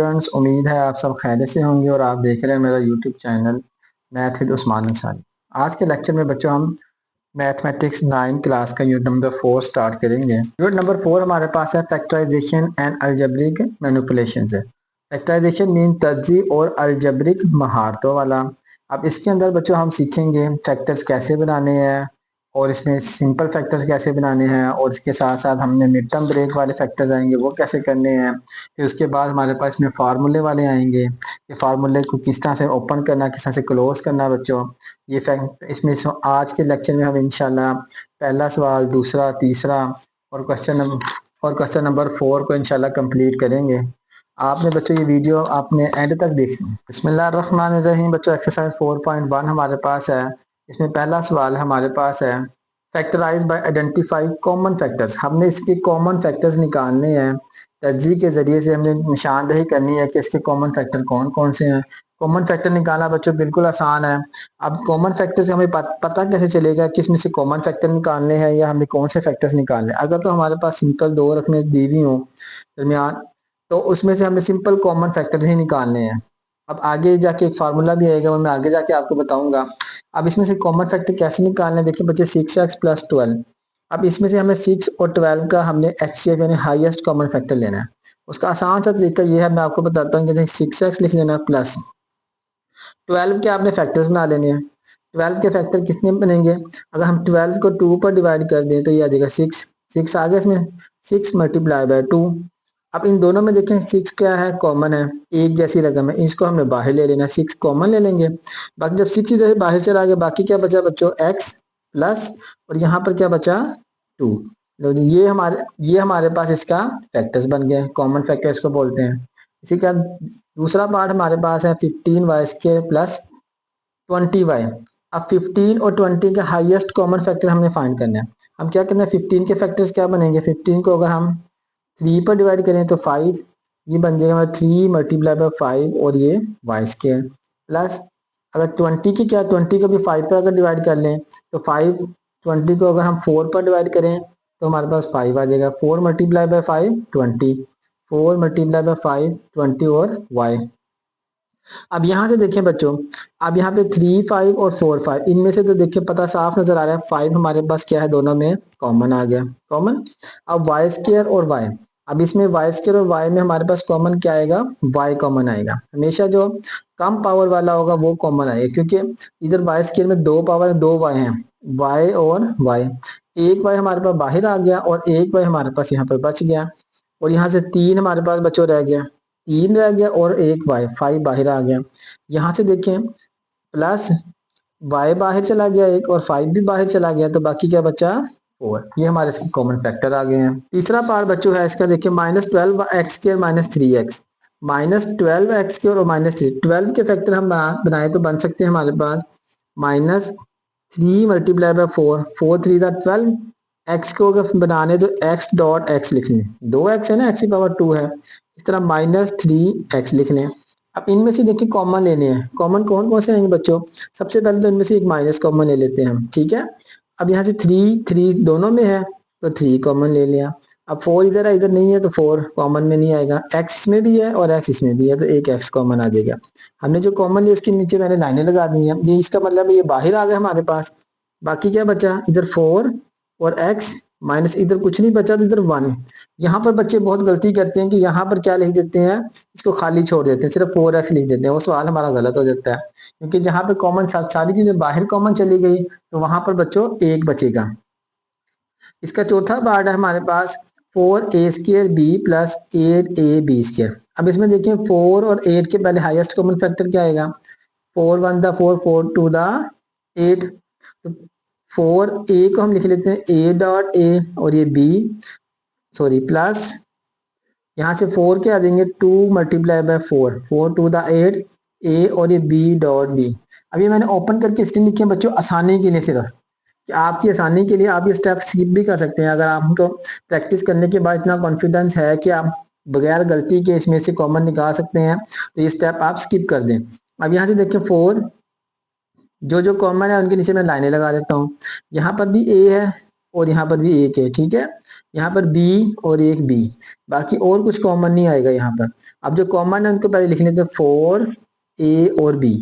Friends, उम्मीद है आप सब खैरियत से होंगे और आप देख रहे हैं मेरा YouTube channel math with Usman Ansari. आज के लेक्चर में बच्चों हम मैथमेटिक्स 9 क्लास का यूनिट नंबर 4 स्टार्ट करेंगे। यूनिट नंबर 4 हमारे पास है फैक्टराइजेशन एंड अलजेब्रिक मैनिपुलेशन है। फैक्टराइजेशन मीन तर्जीह और अलजेब्रिक महारतों वाला। अब इसके अंदर बच्चों हम सीखेंगे फैक्टर्स कैसे बनाने हैं और इसमें सिंपल फैक्टर्स कैसे बनाने हैं, और इसके साथ साथ हमने मिड टर्म ब्रेक वाले फैक्टर्स आएंगे वो कैसे करने हैं। फिर उसके बाद हमारे पास में फार्मूले वाले आएंगे कि फार्मूले को किस तरह से ओपन करना, किस तरह से क्लोज करना बच्चों। ये फैक्ट इसमें आज के लेक्चर में हम इंशाल्लाह पहला सवाल, दूसरा, तीसरा और क्वेश्चन नंबर 4 को इंशाल्लाह कंप्लीट करेंगे। आपने बच्चों ये वीडियो आपने एंड तक देखनी है। बिस्मिल्लाहिर्रहमानिर्रहीम। बच्चों एक्सरसाइज 4.1 हमारे पास है। इसमें पहला सवाल हमारे पास है factorise by identify common factors. हमने इसके कॉमन फैक्टर्स निकालने हैं। तरजीह के जरिए से हमने निशानदेही करनी है कि इसके कॉमन फैक्टर कौन कौन से हैं। कॉमन फैक्टर निकालना बच्चों बिल्कुल आसान है। अब कॉमन फैक्टर से हमें पता कैसे चलेगा कि इसमें से कॉमन फैक्टर निकालने हैं या हमें कौन से फैक्टर्स निकालने हैं। अगर तो हमारे पास सिंपल दो रकमें दी हुई हों दरमियान, तो उसमें से हमें सिंपल कॉमन फैक्टर ही निकालने हैं। अब आगे जाके एक फार्मूला भी आएगा, वो मैं आगे जाके आपको बताऊंगा। अब इसमें से कॉमन फैक्टर कैसे निकालने हैं, देखिए बच्चे 6x प्लस 12। अब इसमें से हमें 6 और 12 का हमने एचसीएफ यानी हाईएस्ट कॉमन फैक्टर लेना है। उसका आसान सा तरीका ये है, मैं आपको बताता हूँ कि 6x लिख लेना प्लस 12 के आपने फैक्टर्स बना लेने हैं। 12 के फैक्टर कितने बनेंगे, अगर हम 12 को 2 पर डिवाइड कर दें तो ये आ जाएगा 6। 6 आ गया इसमें, 6 मल्टीप्लाई बाय 2। अब इन दोनों में देखें 6 क्या है, कॉमन है, एक जैसी रकम है, इसको हमने बाहर ले लेना, 6 कॉमन ले लेंगे। बाकी जब 6 इधर से बाहर चला गया, बाकी क्या बचा बच्चों, x प्लस, और यहाँ पर क्या बचा 2। ये हमारे पास इसका फैक्टर्स बन गए, कॉमन फैक्टर इसको बोलते हैं। इसी का दूसरा पार्ट हमारे पास है 15y² प्लस 20y। अब 15 और 20 का हाईएस्ट कॉमन फैक्टर हमने फाइंड करना है। हम क्या करना है, 15 के फैक्टर्स क्या बनेंगे, 15 को अगर हम 3 पर डिवाइड करें तो 5, ये बन जाएगा हमारा 3 मल्टीप्लाई बाय 5 और ये y² प्लस, अगर 20 की क्या, 20 को भी 5 पर अगर डिवाइड कर लें तो 5, 20 को अगर हम 4 पर डिवाइड करें तो हमारे पास 5 आ जाएगा। 4 मल्टीप्लाई बाय 5 20, 4 मल्टीप्लाई बाय 5 20 और y। अब यहाँ से देखें बच्चों, अब यहाँ पे 3 5 और 4 5, इनमें से तो देखिए पता साफ नजर आ रहा है 5 हमारे पास क्या है, दोनों में कॉमन आ गया, कॉमन। अब y² और y, अब इसमें y² और y में हमारे पास कॉमन क्या आएगा, y कॉमन आएगा। हमेशा जो कम पावर वाला होगा वो कॉमन आएगा, क्योंकि इधर y² में 2 पावर 2 y है, y और y। एक y हमारे पास बाहर आ गया और एक y हमारे पास यहाँ पर बच गया, और यहाँ से 3 हमारे पास बच्चों रह गया, 3 रह गया और एक y, 5 बाहर आ गया। यहाँ से देखें प्लस y बाहर चला गया एक, और 5 भी बाहर चला गया, तो बाकी क्या बचा 4। ये हमारे इसके कॉमन फैक्टर आ गए हैं। तीसरा पार्ट बच्चों है इसका, देखिए -12x² माइनस 3x। -12x² और -3, 12 के फैक्टर हम बनाए तो बन सकते हैं हमारे पास -3 मल्टीप्लाई बाय 4, 4 3 12। x को अगर बनाने तो x डॉट x लिख लें, 2x है ना, x की पावर 2 है, इस तरह -3x लिख लें। अब इनमें से देखिए कॉमन लेने हैं, कॉमन कौन कौन से आएंगे बच्चों, सबसे पहले तो इनमें से एक माइनस कॉमन ले लेते हैं हम, ठीक है। अब यहाँ से 3 3 दोनों में है तो 3 कॉमन ले लिया। अब 4 इधर है, इधर नहीं है तो 4 कॉमन में नहीं आएगा, x में भी है और x इसमें भी है तो एक x कॉमन आ जाएगा। हमने जो कॉमन लिया उसके नीचे मैंने लाइनें लगा दी हैं, ये इसका मतलब ये बाहर आ गया हमारे पास। बाकी क्या बचा, इधर 4 और x माइनस, इधर कुछ नहीं बचा तो इधर 1। यहाँ पर बच्चे बहुत गलती करते हैं कि यहाँ पर क्या लिख देते हैं, इसको खाली छोड़ देते हैं, सिर्फ 4x लिख देते हैं, वो सवाल हमारा गलत हो जाता है, क्योंकि जहाँ पे कॉमन सारी चीजें बाहर कॉमन चली गई तो वहां पर बच्चों एक बचेगा। इसका चौथा पार्ट है हमारे पास 4a² b प्लस 8ab²। अब इसमें देखिए 4 और 8 के पहले हाईएस्ट कॉमन फैक्टर क्या आएगा, 4 1 द 4, 4 2 द 8। तो 4a को हम लिख लेते हैं a डॉट a, और ये b, सॉरी प्लस, यहाँ से 4 के आ जाएंगे 2 मल्टीप्लाई बाय 4, 4 2 द 8 a, और ये b डॉट b। अब ये मैंने ओपन करके स्क्रीन लिखी है बच्चों आसानी के लिए, सिर्फ कि आपकी आसानी के लिए आप ये स्टेप स्किप भी कर सकते हैं। अगर आपको प्रैक्टिस करने के बाद इतना कॉन्फिडेंस है कि आप बगैर गलती के इसमें से कॉमन निकाल सकते हैं तो ये स्टेप आप स्किप कर दें। अब यहाँ से देखिए 4 जो जो कॉमन है उनके नीचे मैं लाइनें लगा देता हूँ। यहाँ पर भी a है, और यहाँ पर भी एक है, ठीक है। यहाँ पर बी और एक बी, बाकी और कुछ कॉमन नहीं आएगा यहाँ पर। अब जो कॉमन है उनको पहले लिख लेते हैं, 4a और b।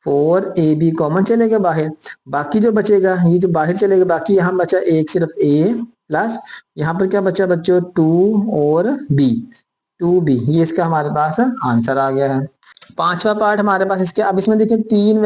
4ab कॉमन चलेगा बाहर, बाकी जो बचेगा ये जो बाहर चलेगा, बाकी यहाँ बचा एक सिर्फ a प्लस यहाँ पर क्या बचा बच्चों, 2 और b, 2b, ये इसका हमारे पास आंसर आ गया है। पांचवा पार्ट हमारे पास इसके, अब इसमें देखिए तीन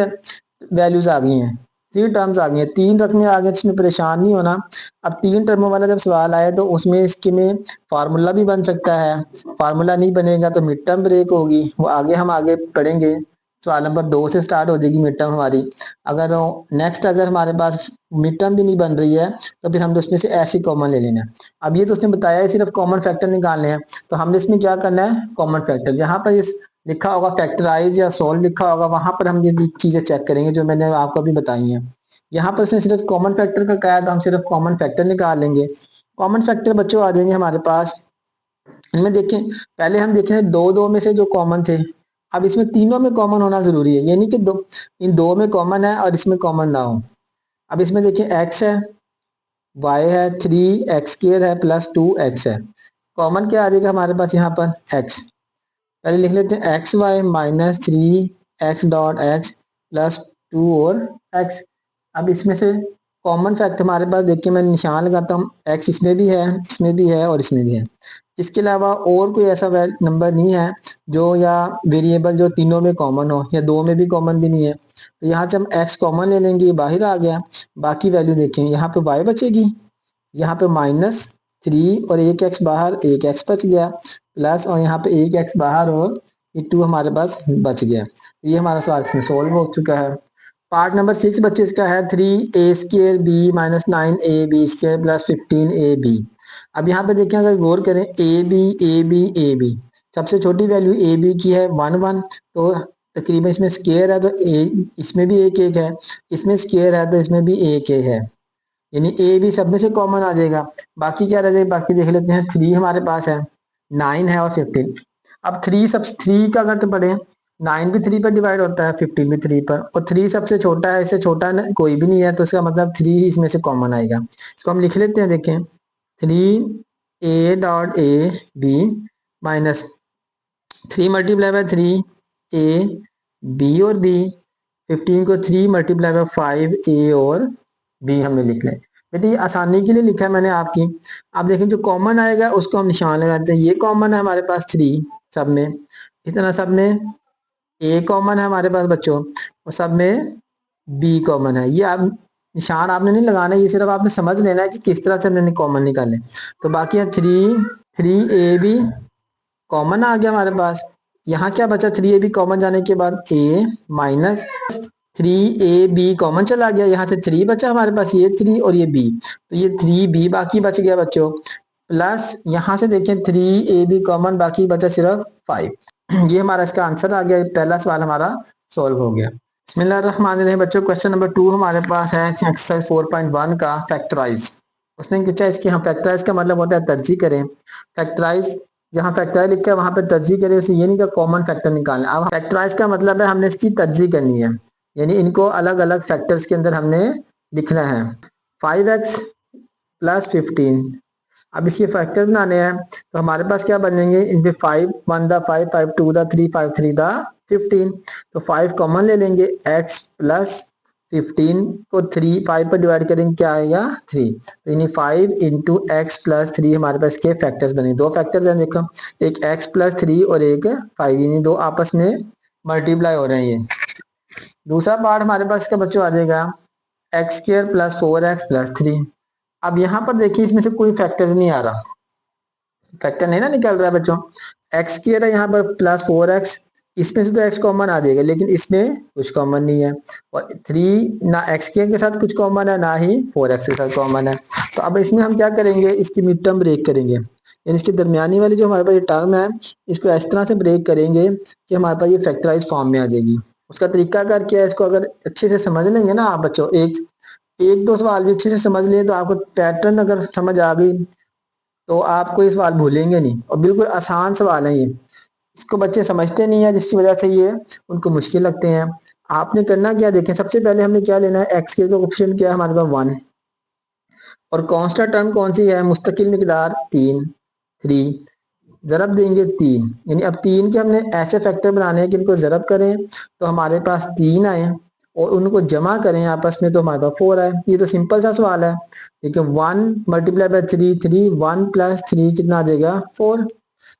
वैल्यूज आ गई हैं, 3 टर्म्स आ गई हैं, 3 रखने आ गए, इसमें परेशान नहीं होना। अब 3 टर्मों वाला जब सवाल आए तो उसमें इसके में फार्मूला भी बन सकता है, फार्मूला नहीं बनेगा तो मिड टर्म ब्रेक होगी, वो आगे हम आगे पढ़ेंगे। सवाल नंबर 2 से स्टार्ट हो जाएगी मिड टर्म हमारी। अगर नेक्स्ट अगर हमारे पास मिड टर्म भी नहीं बन रही है तो फिर हमने उसमें से ऐसी कॉमन ले लेना है। अब ये तो उसने बताया है सिर्फ कॉमन फैक्टर निकालने हैं, तो हमने इसमें क्या करना है, कॉमन फैक्टर जहां पर इस लिखा होगा फैक्टराइज या सोल्व लिखा होगा वहां पर हम ये चीजें चेक करेंगे जो मैंने आपको अभी बताई हैं। यहाँ पर उसने सिर्फ कॉमन फैक्टर का कहा है तो हम सिर्फ कॉमन फैक्टर निकाल लेंगे। कॉमन फैक्टर बच्चों आ जाएंगे हमारे पास, इनमें देखें पहले हम देख रहे हैं दो दो में से जो कॉमन थे, अब इसमें तीनों में कॉमन होना जरूरी है, यानी कि दो, इन दो में कॉमन है और इसमें कॉमन ना हो। अब इसमें देखिए x है, y है, 3x² है प्लस 2x है, कॉमन क्या आ जाएगा हमारे पास यहाँ पर x। पहले लिख लेते हैं x y minus 3x dot x plus 2 और x। अब इसमें से कॉमन फैक्ट हमारे पास देखिए मैं निशान लगाता हूँ, x इसमें भी है, इसमें भी है और इसमें भी है। इसके अलावा और कोई ऐसा नंबर नहीं है जो, या वेरिएबल जो तीनों में कॉमन हो या दो में भी कॉमन भी नहीं है, तो यहाँ से हम x कॉमन ले लेंगे, बाहर आ गया। बाकी वैल्यू देखें, यहाँ पे y बचेगी, यहाँ पे -3 और एक एक्स बाहर, एक एक्स बच गया, प्लस और यहाँ पे एक एक्स बाहर और ये 2 हमारे पास बच गया। ये हमारा सवाल इसमें सोल्व हो चुका है। पार्ट नंबर 6 बच्चे इसका है 3a² b minus 9ab² plus 15ab। अब यहाँ पे देखें अगर गौर करें ab सबसे छोटी वैल्यू ab की है 1 1, तो तकरीबन इसमें स्केयर है तो इसमें भी एक एक है, इसमें स्केयर है तो इसमें भी एक एक है, यानी ए भी सब में से कॉमन आ जाएगा। बाकी क्या रह जाएगा, बाकी देख लेते हैं, 3 हमारे पास है, 9 है और 15। अब 3 का अगर तो पढ़े, 9 भी 3 पर डिवाइड होता है, 15 भी 3 पर, और 3 सबसे छोटा है, इससे छोटा कोई भी नहीं है, तो इसका मतलब 3 ही इसमें से कॉमन आएगा। इसको हम लिख लेते हैं, देखें 3a dot a b minus 3 multiply by 3 a b और बी, 15 को 3 मल्टीप्लाई बाय 5 ए और बी हमने लिख लिया। बेटे ये आसानी के लिए लिखा है मैंने आपकी। आप देखें जो कॉमन आएगा उसको हम निशान लगाते हैं, ये कॉमन है हमारे पास 3 सब में, इस तरह सब में ए कॉमन है हमारे पास बच्चों, और सब में बी कॉमन है। ये आप निशान आपने नहीं लगाना है, ये सिर्फ आपने समझ लेना है कि किस तरह से हमने कॉमन निकाले। तो बाकी है 3 बी कॉमन आ गया हमारे पास, यहाँ क्या बचा, 3ab कॉमन जाने के बाद a माइनस 3ab कॉमन चला गया, यहाँ से 3 बचा हमारे पास, ये 3 और ये b, तो ये 3b बाकी बच गया बच्चों, प्लस यहाँ से देखें 3ab कॉमन, बाकी बचा सिर्फ 5। ये हमारा इसका आंसर आ गया, पहला सवाल हमारा सॉल्व हो गया। बिस्मिल्लाहिर्रहमानिर्रहीम बच्चों, क्वेश्चन नंबर 2 हमारे पास है एक्सरसाइज 4.1 का फैक्टराइज। उसने पूछा इसकी, हम फैक्टराइज का मतलब होता है तर्जीह करें। फैक्टराइज जहाँ फैक्टराइज लिखा है वहां पे तर्जीह करें, उसे ये नहीं कि कॉमन फैक्टर निकालना। अब फैक्टराइज का मतलब है हमने इसकी तर्जीह करनी है, यानी इनको अलग अलग फैक्टर्स के अंदर हमने लिखना है। 5x प्लस 15, अब इसके फैक्टर बनाने हैं तो हमारे पास क्या बनेंगे, इनमें 5 1 दा 5 5 2 दा 3 5 3 दा 15, तो 5 कॉमन ले लेंगे, x प्लस 15 को 3 5 पर डिवाइड करेंगे क्या आएगा 3, तो यानी 5 इंटू एक्स प्लस 3 हमारे पास के फैक्टर्स बने, दो फैक्टर्स हैं देखो, एक x प्लस 3 और एक 5, यानी दो आपस में मल्टीप्लाई हो रहे हैं ये। दूसरा पार्ट हमारे पास इसका बच्चों आ जाएगा x² प्लस 4x प्लस 3। अब यहाँ पर देखिए इसमें से कोई फैक्टर्स नहीं आ रहा, फैक्टर नहीं ना निकल रहा है बच्चों, x की है यहाँ पर प्लस 4x, इसमें से तो x कॉमन आ जाएगा लेकिन इसमें कुछ कॉमन नहीं है, और 3 ना x के साथ कुछ कॉमन है ना ही 4x के साथ कॉमन है। तो अब इसमें हम क्या करेंगे, इसकी मिड टर्म ब्रेक करेंगे, यानी इसकी दरमियानी वाली जो हमारे पास ये टर्म है इसको इस तरह से ब्रेक करेंगे कि हमारे पास ये फैक्टराइज फॉर्म में आ जाएगी। उसका तरीका कर क्या है, इसको अगर अच्छे से समझ लेंगे ना आप बच्चों, एक एक दो सवाल भी अच्छे से समझ लिए तो आपको पैटर्न अगर समझ आ गई तो आपको ये सवाल भूलेंगे नहीं, और बिल्कुल आसान सवाल है ये, इसको बच्चे समझते नहीं है जिसकी वजह से ये उनको मुश्किल लगते हैं। आपने करना क्या, देखें सबसे पहले हमने क्या लेना है, एक्स के कोएफिशिएंट क्या है हमारे पास 1, और कांस्टेंट टर्म कौन सी है, मुस्तकिल मिकदार 3, 3 ज़रब देंगे 3, यानी अब 3 के हमने ऐसे फैक्टर बनाने हैं कि इनको ज़रब करें तो हमारे पास 3 आए और उनको जमा करें आपस में तो हमारे पास 4 आए। ये तो सिंपल सा सवाल है। देखिए 1 मल्टीप्लाई बाय 3, 3 1 प्लस 3 कितना आ जाएगा 4।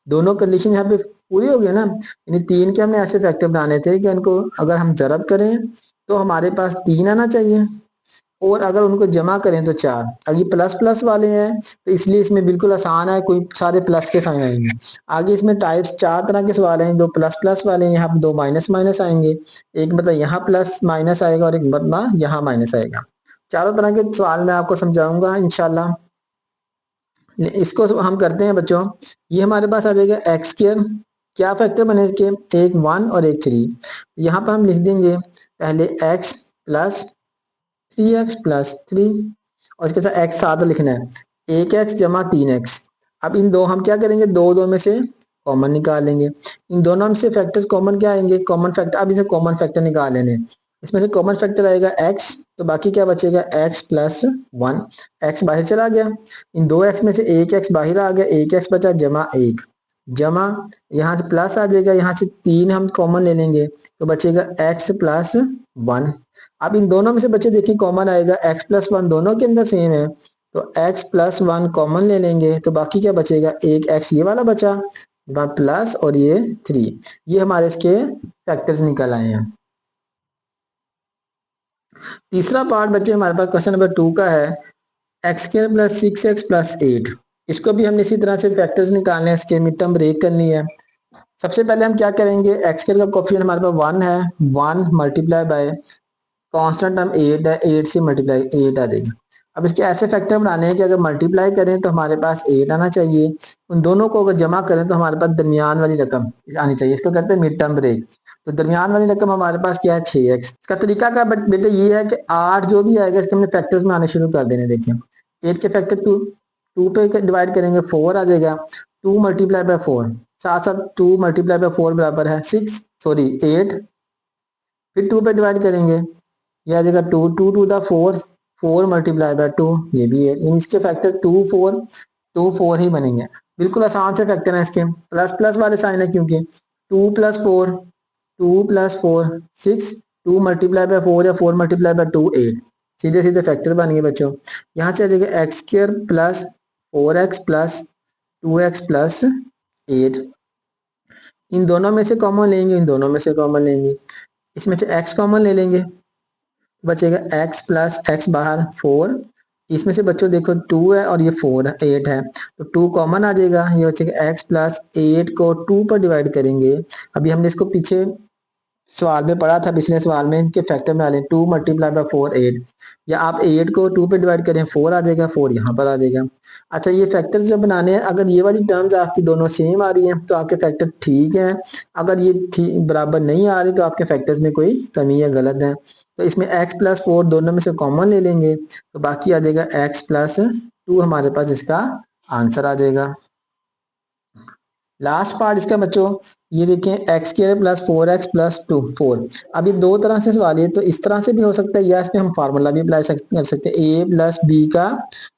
दोनों कंडीशन यहाँ पे पूरी हो गई ना। यानी 3 के हमने ऐसे फैक्टर बनाने थे कि इनको अगर हम ज़रब करें तो हमारे पास 3 आना चाहिए और अगर उनको जमा करें तो 4। अब ये प्लस प्लस वाले हैं तो इसलिए इसमें बिल्कुल आसान है, कोई सारे प्लस के साइन आएंगे। आगे इसमें टाइप्स 4 तरह के सवाल हैं, जो प्लस प्लस वाले हैं यहाँ पे 2 माइनस माइनस आएंगे, एक मतलब यहाँ प्लस माइनस आएगा और एक मतलब यहाँ माइनस आएगा। चारों तरह के सवाल मैं आपको समझाऊंगा इंशाल्लाह। इसको हम करते हैं बच्चों। ये हमारे पास आ जाएगा एक्स स्क्वायर, क्या फैक्टर बने इसके, एक 1 और एक 3। यहाँ पर हम लिख देंगे पहले x प्लस 3x+3 और इसके साथ x साथ लिखना है, 1x जमा 3x। अब इन दो हम क्या करेंगे, दो दो में से कॉमन निकाल लेंगे। इन दोनों में से फैक्टर कॉमन क्या आएंगे, कॉमन फैक्टर। अब इसे कॉमन फैक्टर निकाल लेने, इसमें से कॉमन फैक्टर आएगा x, तो बाकी क्या बचेगा x+1। x बाहर चला गया, इन दो x में से एक x बाहर आ गया, एक x बचा जमा 1, जमा यहाँ से प्लस आ जाएगा, यहाँ से 3 हम कॉमन ले लेंगे तो बचेगा x+1। अब इन दोनों में से बच्चे देखिए कॉमन आएगा, x+1 दोनों के अंदर सेम है तो x+1 कॉमन ले लेंगे तो बाकी क्या बचेगा, एक x ये वाला बचा प्लस और ये 3। ये हमारे इसके फैक्टर्स निकल आए हैं। तीसरा पार्ट बच्चे हमारे पास क्वेश्चन नंबर 2 का है, x² + 6x+8। इसको भी हमने इसी तरह से फैक्टर्स निकालने हैं, इसके मिड टर्म ब्रेक करनी है। सबसे पहले हम क्या करेंगे, x² का कोफिशिएंट हमारे पास 1 है, 1 मल्टीप्लाई बाय कांस्टेंट टर्म 8 है, 8 से मल्टीप्लाई 8 आ जाएगा। अब इसके ऐसे फैक्टर बनाने हैं कि अगर मल्टीप्लाई करें तो हमारे पास 8 आना चाहिए, उन दोनों को अगर जमा करें तो हमारे पास दरमियान वाली रकम आनी चाहिए। इसको कहते हैं मिड टर्म ब्रेक। तो दरमियान वाली रकम हमारे पास क्या है, 6x। इसका तरीका क्या बेटे ये है कि 8 जो भी आएगा इसके हमने फैक्टर्स बनाने शुरू कर देने। देखिए 8 के फैक्टर 2 पे डिवाइड करेंगे 4 आ जाएगा, 2 मल्टीप्लाई बाय 4, साथ साथ 2 मल्टीप्लाई बाय 4 बराबर है 6 सॉरी 8, फिर 2 पे डिवाइड करेंगे, यह आ जाएगा 2, 2 टू द 4, 4 मल्टीप्लाई बाय 2, ये भी है। इसके फैक्टर 2 4 2 4 ही बनेंगे। बिल्कुल आसान से फैक्टर है इसके, प्लस प्लस वाले साइन है क्योंकि 2 + 4, 2 + 4 6, 2 मल्टीप्लाई बाय 4 या 4 मल्टीप्लाई बाय 2 8। सीधे सीधे फैक्टर बन गए बच्चों। यहाँ से आ जाएगा x² + 4x + 2x + 8। इन दोनों में से कॉमन लेंगे, इन दोनों में से कॉमन लेंगे, इसमें से x कॉमन ले लेंगे, बचेगा x + x बाहर 4। इसमें से बच्चों देखो 2 है और ये 4 है 8 है तो 2 कॉमन आ जाएगा, ये बचेगा x + 8 को 2 पर डिवाइड करेंगे। अभी हमने इसको पीछे सवाल में पढ़ा था, पिछले सवाल में इनके फैक्टर में आ रहे 2 मल्टीप्लाई बाय 4 8, या आप 8 को 2 पे डिवाइड करें 4 आ जाएगा, 4 यहाँ पर आ जाएगा। अच्छा ये फैक्टर जब बनाने हैं, अगर ये वाली टर्म्स आपकी दोनों सेम आ रही हैं तो आपके फैक्टर ठीक है, अगर ये बराबर नहीं आ रही तो आपके फैक्टर्स में कोई कमी या गलत है। तो इसमें x+4 दोनों में से कॉमन ले लेंगे तो बाकी आ जाएगा x+2, हमारे पास इसका आंसर आ जाएगा। लास्ट पार्ट इसका बच्चों ये देखें, x² + 4x + 2 4। अब ये दो तरह से सवाल है, तो इस तरह से भी हो सकता है या इसमें हम फार्मूला भी अप्लाई कर सकते हैं, a + b का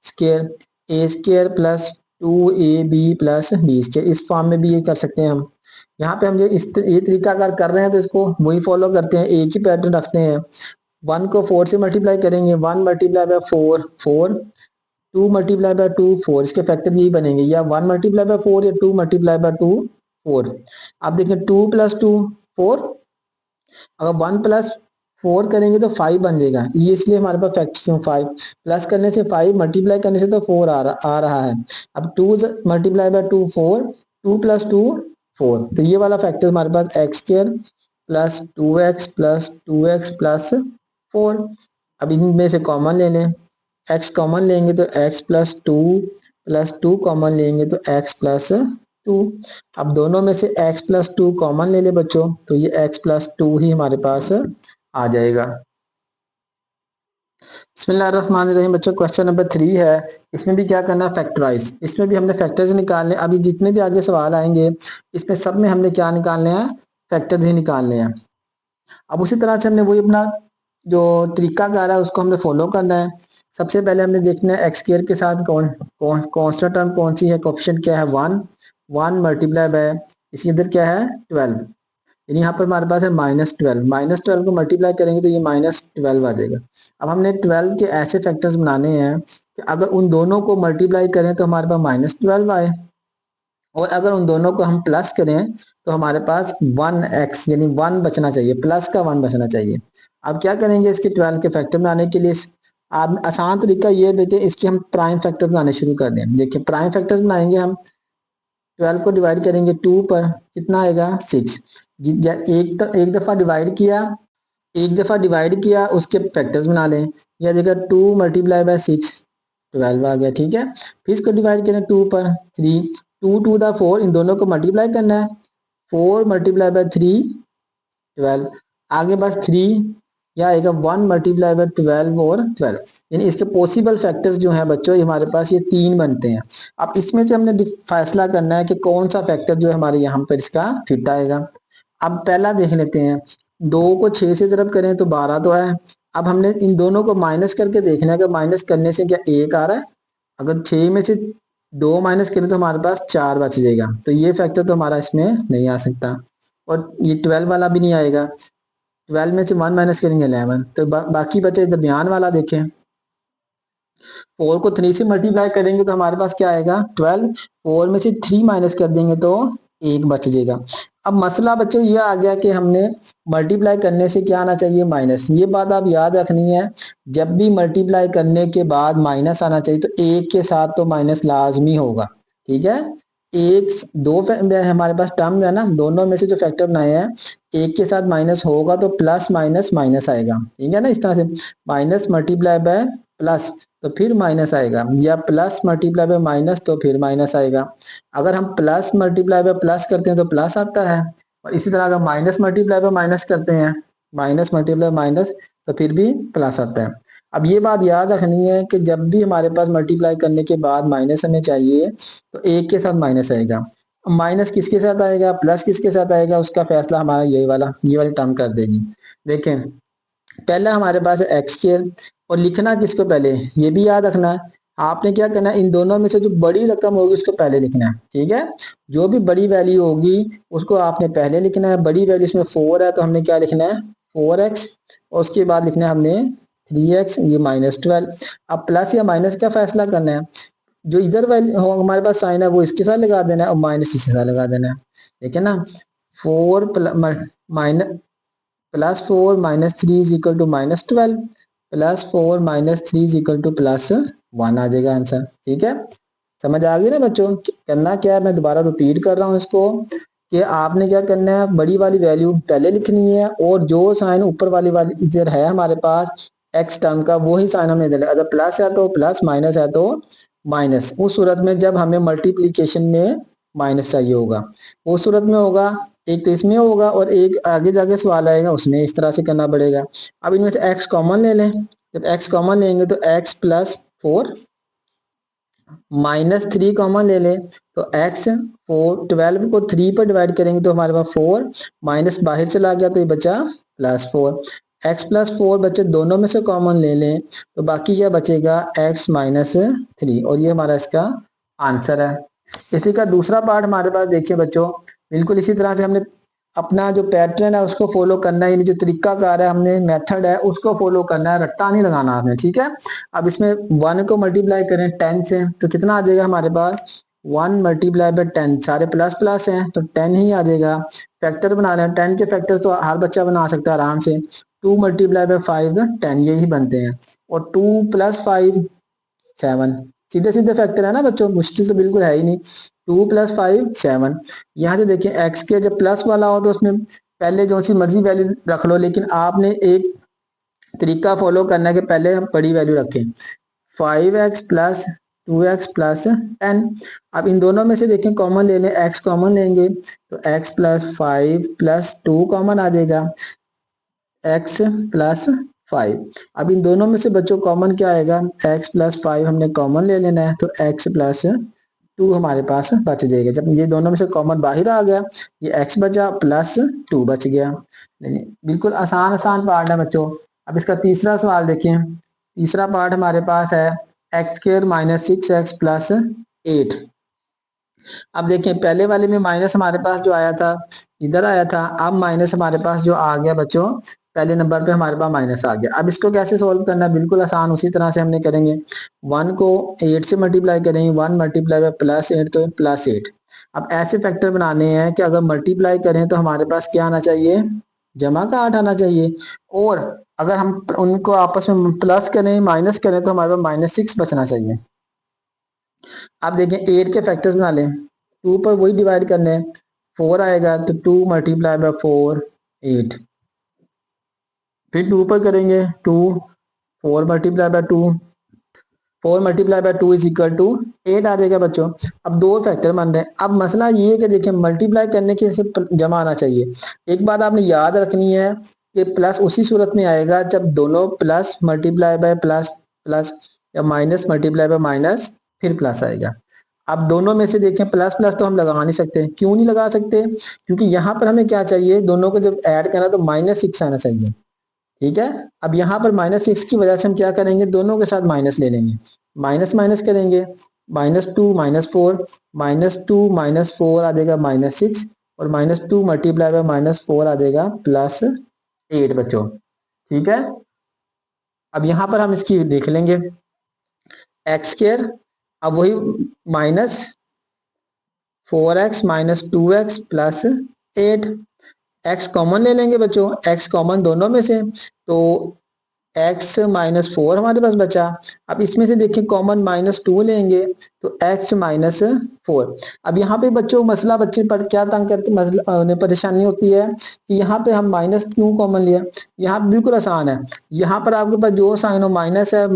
square, a² + 2ab + b square. इस फॉर्म में भी ये कर सकते हैं हम। यहाँ पे हम ये तरीका अगर कर रहे हैं तो इसको वही फॉलो करते हैं, एक ही पैटर्न रखते हैं। 1 को 4 से मल्टीप्लाई करेंगे, 1 मल्टीप्लाई बाय 4 4, 2 मल्टीप्लाई बाय 2 4, इसके फैक्टर यही बनेंगे, या 1 मल्टीप्लाई बाय 4 या 2 मल्टीप्लाई बाय 2 4। अब देखें 2 + 2 4, अगर 1 + 4 करेंगे तो 5 बन जाएगा, ये इसलिए हमारे पास फैक्टर क्यों 5, प्लस करने से 5, मल्टीप्लाई करने से तो 4 आ रहा है। अब 2 मल्टीप्लाई बाय 2 4, 2 + 2 4, तो ये वाला फैक्टर हमारे पास x² + 2x + 2x + 4। अब इनमें से कॉमन ले लें, x कॉमन लेंगे तो x+2 कॉमन लेंगे तो x+2। अब दोनों में से x+2 कॉमन ले ले बच्चों तो ये x+2 ही हमारे पास आ जाएगा। बिस्मिल्लाहिर्रहमानिर्रहीम बच्चों, क्वेश्चन नंबर 3 है। इसमें भी क्या करना, फैक्टराइज। इसमें भी हमने फैक्टर्स निकालने, अभी जितने भी आगे सवाल आएंगे इसमें सब में हमने क्या निकालने हैं, फैक्टर्स ही निकालने हैं। अब उसी तरह से हमने वही अपना जो तरीका कार है उसको हमने फॉलो करना है। सबसे पहले हमने देखना है एक्स स्क्वायर के साथ कॉन्स्टेंट टर्म कौन सी है, कोएफिशिएंट क्या है 1, 1 मल्टीप्लाई बाय इसके अंदर क्या है 12, यानी यहाँ पर हमारे पास है -12, -12 को मल्टीप्लाई करेंगे तो ये -12 आ जाएगा। अब हमने 12 के ऐसे फैक्टर्स बनाने हैं कि अगर उन दोनों को मल्टीप्लाई करें तो हमारे पास -12 आए, और अगर उन दोनों को हम प्लस करें तो हमारे पास 1x यानी 1 बचना चाहिए, प्लस का 1 बचना चाहिए। अब क्या करेंगे इसके 12 के फैक्टर बनाने के लिए, आप आसान तरीका ये बेटे इसके हम प्राइम फैक्टर बनाने शुरू कर दें। देखिए प्राइम फैक्टर बनाएंगे हम, 12 को डिवाइड करेंगे 2 पर, कितना आएगा 6। एक दफा डिवाइड किया, उसके फैक्टर्स बना लें, यह जगह 2 मल्टीप्लाई बाय 6 12 आ गया, ठीक है। फिर इसको डिवाइड करें 2 पर 3, 2 टू द 4, इन दोनों को मल्टीप्लाई करना है, 4 मल्टीप्लाई बाय 3 12, आगे बस 3 या आएगा 1 मल्टीप्लाई बाय 12 और 12, यानी इसके पॉसिबल फैक्टर्स जो हैं बच्चों हमारे पास ये 3 बनते हैं। अब इसमें से हमने फैसला करना है कि कौन सा फैक्टर जो है हमारे यहाँ पर इसका फिट आएगा। अब पहला देख लेते हैं, 2 को 6 से जब करें तो 12 तो है। अब हमने इन दोनों को माइनस करके देखना है कि माइनस करने से क्या 1 आ रहा है, अगर 6 में से 2 माइनस करें तो हमारे पास 4 बच जाएगा, तो ये फैक्टर तो हमारा इसमें नहीं आ सकता, और ये 12 वाला भी नहीं आएगा। 12 में से 1 माइनस करेंगे 11, तो बाकी बचे दरमियान वाला देखें, 4 को 3 से मल्टीप्लाई करेंगे तो हमारे पास क्या आएगा 12, 4 में से 3 माइनस कर देंगे तो 1 बच जाएगा। अब मसला बच्चों ये आ गया कि हमने मल्टीप्लाई करने से क्या आना चाहिए माइनस, ये बात आप याद रखनी है, जब भी मल्टीप्लाई करने के बाद माइनस आना चाहिए तो एक के साथ तो माइनस लाजमी होगा, ठीक है। एक दो हमारे पास टर्म है ना, दोनों में से जो फैक्टर बनाए हैं एक के साथ माइनस होगा तो प्लस माइनस माइनस आएगा, ठीक है ना। इस तरह से माइनस मल्टीप्लाई बाय प्लस तो फिर माइनस आएगा, या प्लस मल्टीप्लाई बाय माइनस तो फिर माइनस आएगा। अगर हम प्लस मल्टीप्लाई बाय प्लस करते हैं तो प्लस आता है, और इसी तरह अगर माइनस मल्टीप्लाई बाय माइनस करते हैं, माइनस मल्टीप्लाई माइनस तो फिर भी प्लस आता है। अब ये बात याद रखनी है कि जब भी हमारे पास मल्टीप्लाई करने के बाद माइनस हमें चाहिए तो एक के साथ माइनस आएगा। माइनस किसके साथ आएगा प्लस किसके साथ आएगा, उसका फैसला हमारा ये वाली टर्म कर देगी। देखें पहला हमारे पास है एक्स स्क्वायर, और लिखना किसको पहले ये भी याद रखना है, आपने क्या करना है इन दोनों में से जो बड़ी रकम होगी उसको पहले लिखना है, ठीक है। जो भी बड़ी वैल्यू होगी उसको आपने पहले लिखना है। बड़ी वैल्यू इसमें 4 है तो हमने क्या लिखना है 4x, और उसके बाद लिखना है हमने 3x, ये -12। अब प्लस या माइनस का फैसला करना है, जो इधर वैल्यू हमारे पास साइन है वो इसके साथ लगा देना है और माइनस इसके साथ लगा देना है, ठीक है ना। 4 minus +4 -3 is equal to -12, +4 -3 is equal to +1 आ जाएगा आंसर, ठीक है। समझ आ गई ना बच्चों, करना क्या है, मैं दोबारा रिपीट कर रहा हूँ इसको, कि आपने क्या करना है बड़ी वाली वैल्यू पहले लिखनी है, और जो साइन ऊपर वाली इधर है हमारे पास एक्स टर्म का वही साइन हमें देना है। अगर प्लस है तो प्लस, माइनस है तो माइनस, उस सूरत में जब हमें मल्टीप्लीकेशन में माइनस चाहिए होगा उस सूरत में होगा। एक तो इसमें होगा और एक आगे जाके सवाल आएगा उसमें इस तरह से करना पड़ेगा। अब इनमें से x कॉमन ले लें, जब x कॉमन लेंगे तो x +4, -3 कॉमन ले लें तो x 4, 12 को 3 पर डिवाइड करेंगे तो हमारे पास 4, माइनस बाहर चला गया तो ये बचा +4, x +4 बच्चे दोनों में से कॉमन ले लें तो बाकी क्या बचेगा x -3, और ये हमारा इसका आंसर है। इसी का दूसरा पार्ट हमारे पास देखिए बच्चों, बिल्कुल इसी तरह से हमने अपना जो पैटर्न है उसको फॉलो करना है, यानी जो तरीकाकार है हमने मेथड है उसको फॉलो करना है, रट्टा नहीं लगाना आपने, ठीक है। अब इसमें 1 को मल्टीप्लाई करें 10 से तो कितना आ जाएगा हमारे पास 1 मल्टीप्लाई बाय 10, सारे प्लस प्लस हैं तो 10 ही आ जाएगा। फैक्टर बनाना है, 10 के फैक्टर तो हर बच्चा बना सकता है आराम से, 2 मल्टीप्लाई बाय 5 10 यही बनते हैं, और 2 + 5 7, सीधे सीधे फैक्टर है ना बच्चों, मुश्किल तो बिल्कुल है ही नहीं। 2 + 5 7, यहाँ से देखिए एक्स के जब प्लस वाला हो तो उसमें पहले जो सी मर्जी वैल्यू रख लो, लेकिन आपने एक तरीका फॉलो करना है कि पहले हम बड़ी वैल्यू रखें, 5x + 2x + 10। अब इन दोनों में से देखें कॉमन ले लें, x कॉमन लेंगे तो x + 5 + 2 कॉमन आ जाएगा, x + 5। अब इन दोनों में से बच्चों कॉमन क्या आएगा, x + 5 हमने कॉमन ले लेना है तो x + 2 हमारे पास बच जाएगा। जब ये दोनों में से कॉमन बाहर आ गया, ये x बचा +2 बच गया। बिल्कुल आसान आसान पार्ट है बच्चों। अब इसका तीसरा सवाल देखें, तीसरा पार्ट हमारे पास है x square minus 6x plus 8। अब देखें पहले वाले में माइनस हमारे पास जो आया था इधर आया था, अब माइनस हमारे पास जो आ गया बच्चों पहले नंबर पे हमारे पास माइनस आ गया। अब इसको कैसे सोल्व करना है, बिल्कुल आसान उसी तरह से हमने करेंगे। 1 को 8 से मल्टीप्लाई करेंगे, 1 मल्टीप्लाई बाय प्लस 8 तो प्लस 8। अब ऐसे फैक्टर बनाने हैं कि अगर मल्टीप्लाई करें तो हमारे पास क्या आना चाहिए, जमा का 8 आना चाहिए। और अगर हम उनको आपस में प्लस करें माइनस करें तो हमारे पास -6 बचना चाहिए। अब देखें 8 के फैक्टर्स बना लें, 2 पर वही डिवाइड करने हैं, 4 आएगा तो 2 मल्टीप्लाई बाय 4 8। फिर 2 पर करेंगे 2, 4 multiply by 2, 4 multiply by 2 is equal to 8 आ जाएगा बच्चों। अब दो फैक्टर बन रहे हैं। अब मसला ये है कि देखिए मल्टीप्लाई करने के सिर्फ जमा आना चाहिए। एक बात आपने याद रखनी है कि प्लस उसी सूरत में आएगा जब दोनों plus multiply by plus plus या माइनस मल्टीप्लाई बाय माइनस फिर प्लस आएगा। अब दोनों में से देखें प्लस प्लस तो हम लगा नहीं सकते। क्यों नहीं लगा सकते, क्योंकि यहाँ पर हमें क्या चाहिए, दोनों को जब ऐड करना तो -6 आना चाहिए। ठीक है, अब यहाँ पर -6 की वजह से हम क्या करेंगे, दोनों के साथ माइनस ले लेंगे, माइनस माइनस करेंगे, -2 -4, -2 -4 आ जाएगा -6 और -2 मल्टीप्लाई बाय -4 आ जाएगा +8 बच्चों। ठीक है, अब यहाँ पर हम इसकी देख लेंगे एक्स स्क्वायर, अब वही -4x -2x +8। x कॉमन ले लेंगे बच्चों, x कॉमन दोनों में से, तो x -4 हमारे पास बचा। अब इसमें से देखिए कॉमन -2 लेंगे तो x -4। अब यहाँ पे बच्चों मसला बच्चे पर क्या तंग करते उन्हें परेशानी होती है कि यहाँ पे हम माइनस क्यों कॉमन लिया। यहाँ बिल्कुल आसान है, यहाँ पर आपके पास जो साइन हो माइनस है,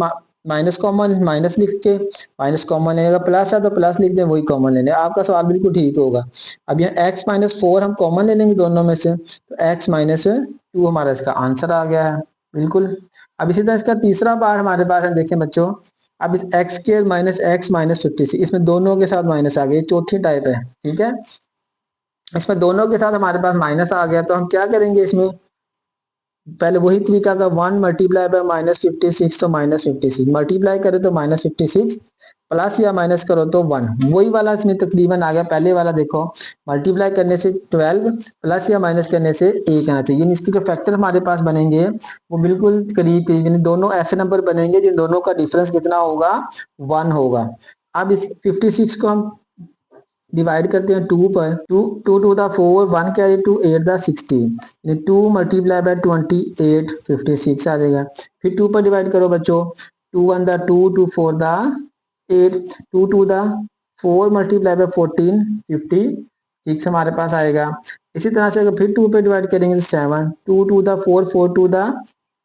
माइनस कॉमन माइनस लिख के माइनस कॉमन लेगा, प्लस है तो प्लस लिख दें, वही कॉमन लेने। आपका सवाल बिल्कुल ठीक होगा। अब यहाँ x -4 हम कॉमन ले लेंगे दोनों में से, तो x -2 हमारा इसका आंसर आ गया है बिल्कुल। अब इसी तरह इसका तीसरा पार्ट हमारे पास है, देखें बच्चों अब इस एक्स स्क्वायर -x -56 इसमें दोनों के साथ माइनस आ गया, चौथी टाइप है। ठीक है, इसमें दोनों के साथ हमारे पास माइनस आ गया, तो हम क्या करेंगे इसमें, पहले वही तरीका का 1 मल्टीप्लाई बाय -56 तो -56 मल्टीप्लाई करो तो -56 प्लस या माइनस करो तो 1, वही वाला इसमें तकरीबन आ गया। पहले वाला देखो मल्टीप्लाई करने से 12 प्लस या माइनस करने से 1 आना चाहिए, इसके जो फैक्टर हमारे पास बनेंगे वो बिल्कुल करीब करीब, यानी दोनों ऐसे नंबर बनेंगे जिन दोनों का डिफरेंस कितना होगा, 1 होगा। अब इस 56 को हम डिवाइड करते हैं 2 पर, 2 2 to the 4, 1 carry 2 8 the 16, 2 multiply by 28 56 आ जाएगा। फिर 2 पर डिवाइड करो बच्चों, 2 1 the 2, 2 4 the 8, 2 2 the 4 multiply by 14 56 हमारे पास आएगा। इसी तरह से अगर फिर 2 पे डिवाइड करेंगे तो 7, 2 2 द 4, 4 2 द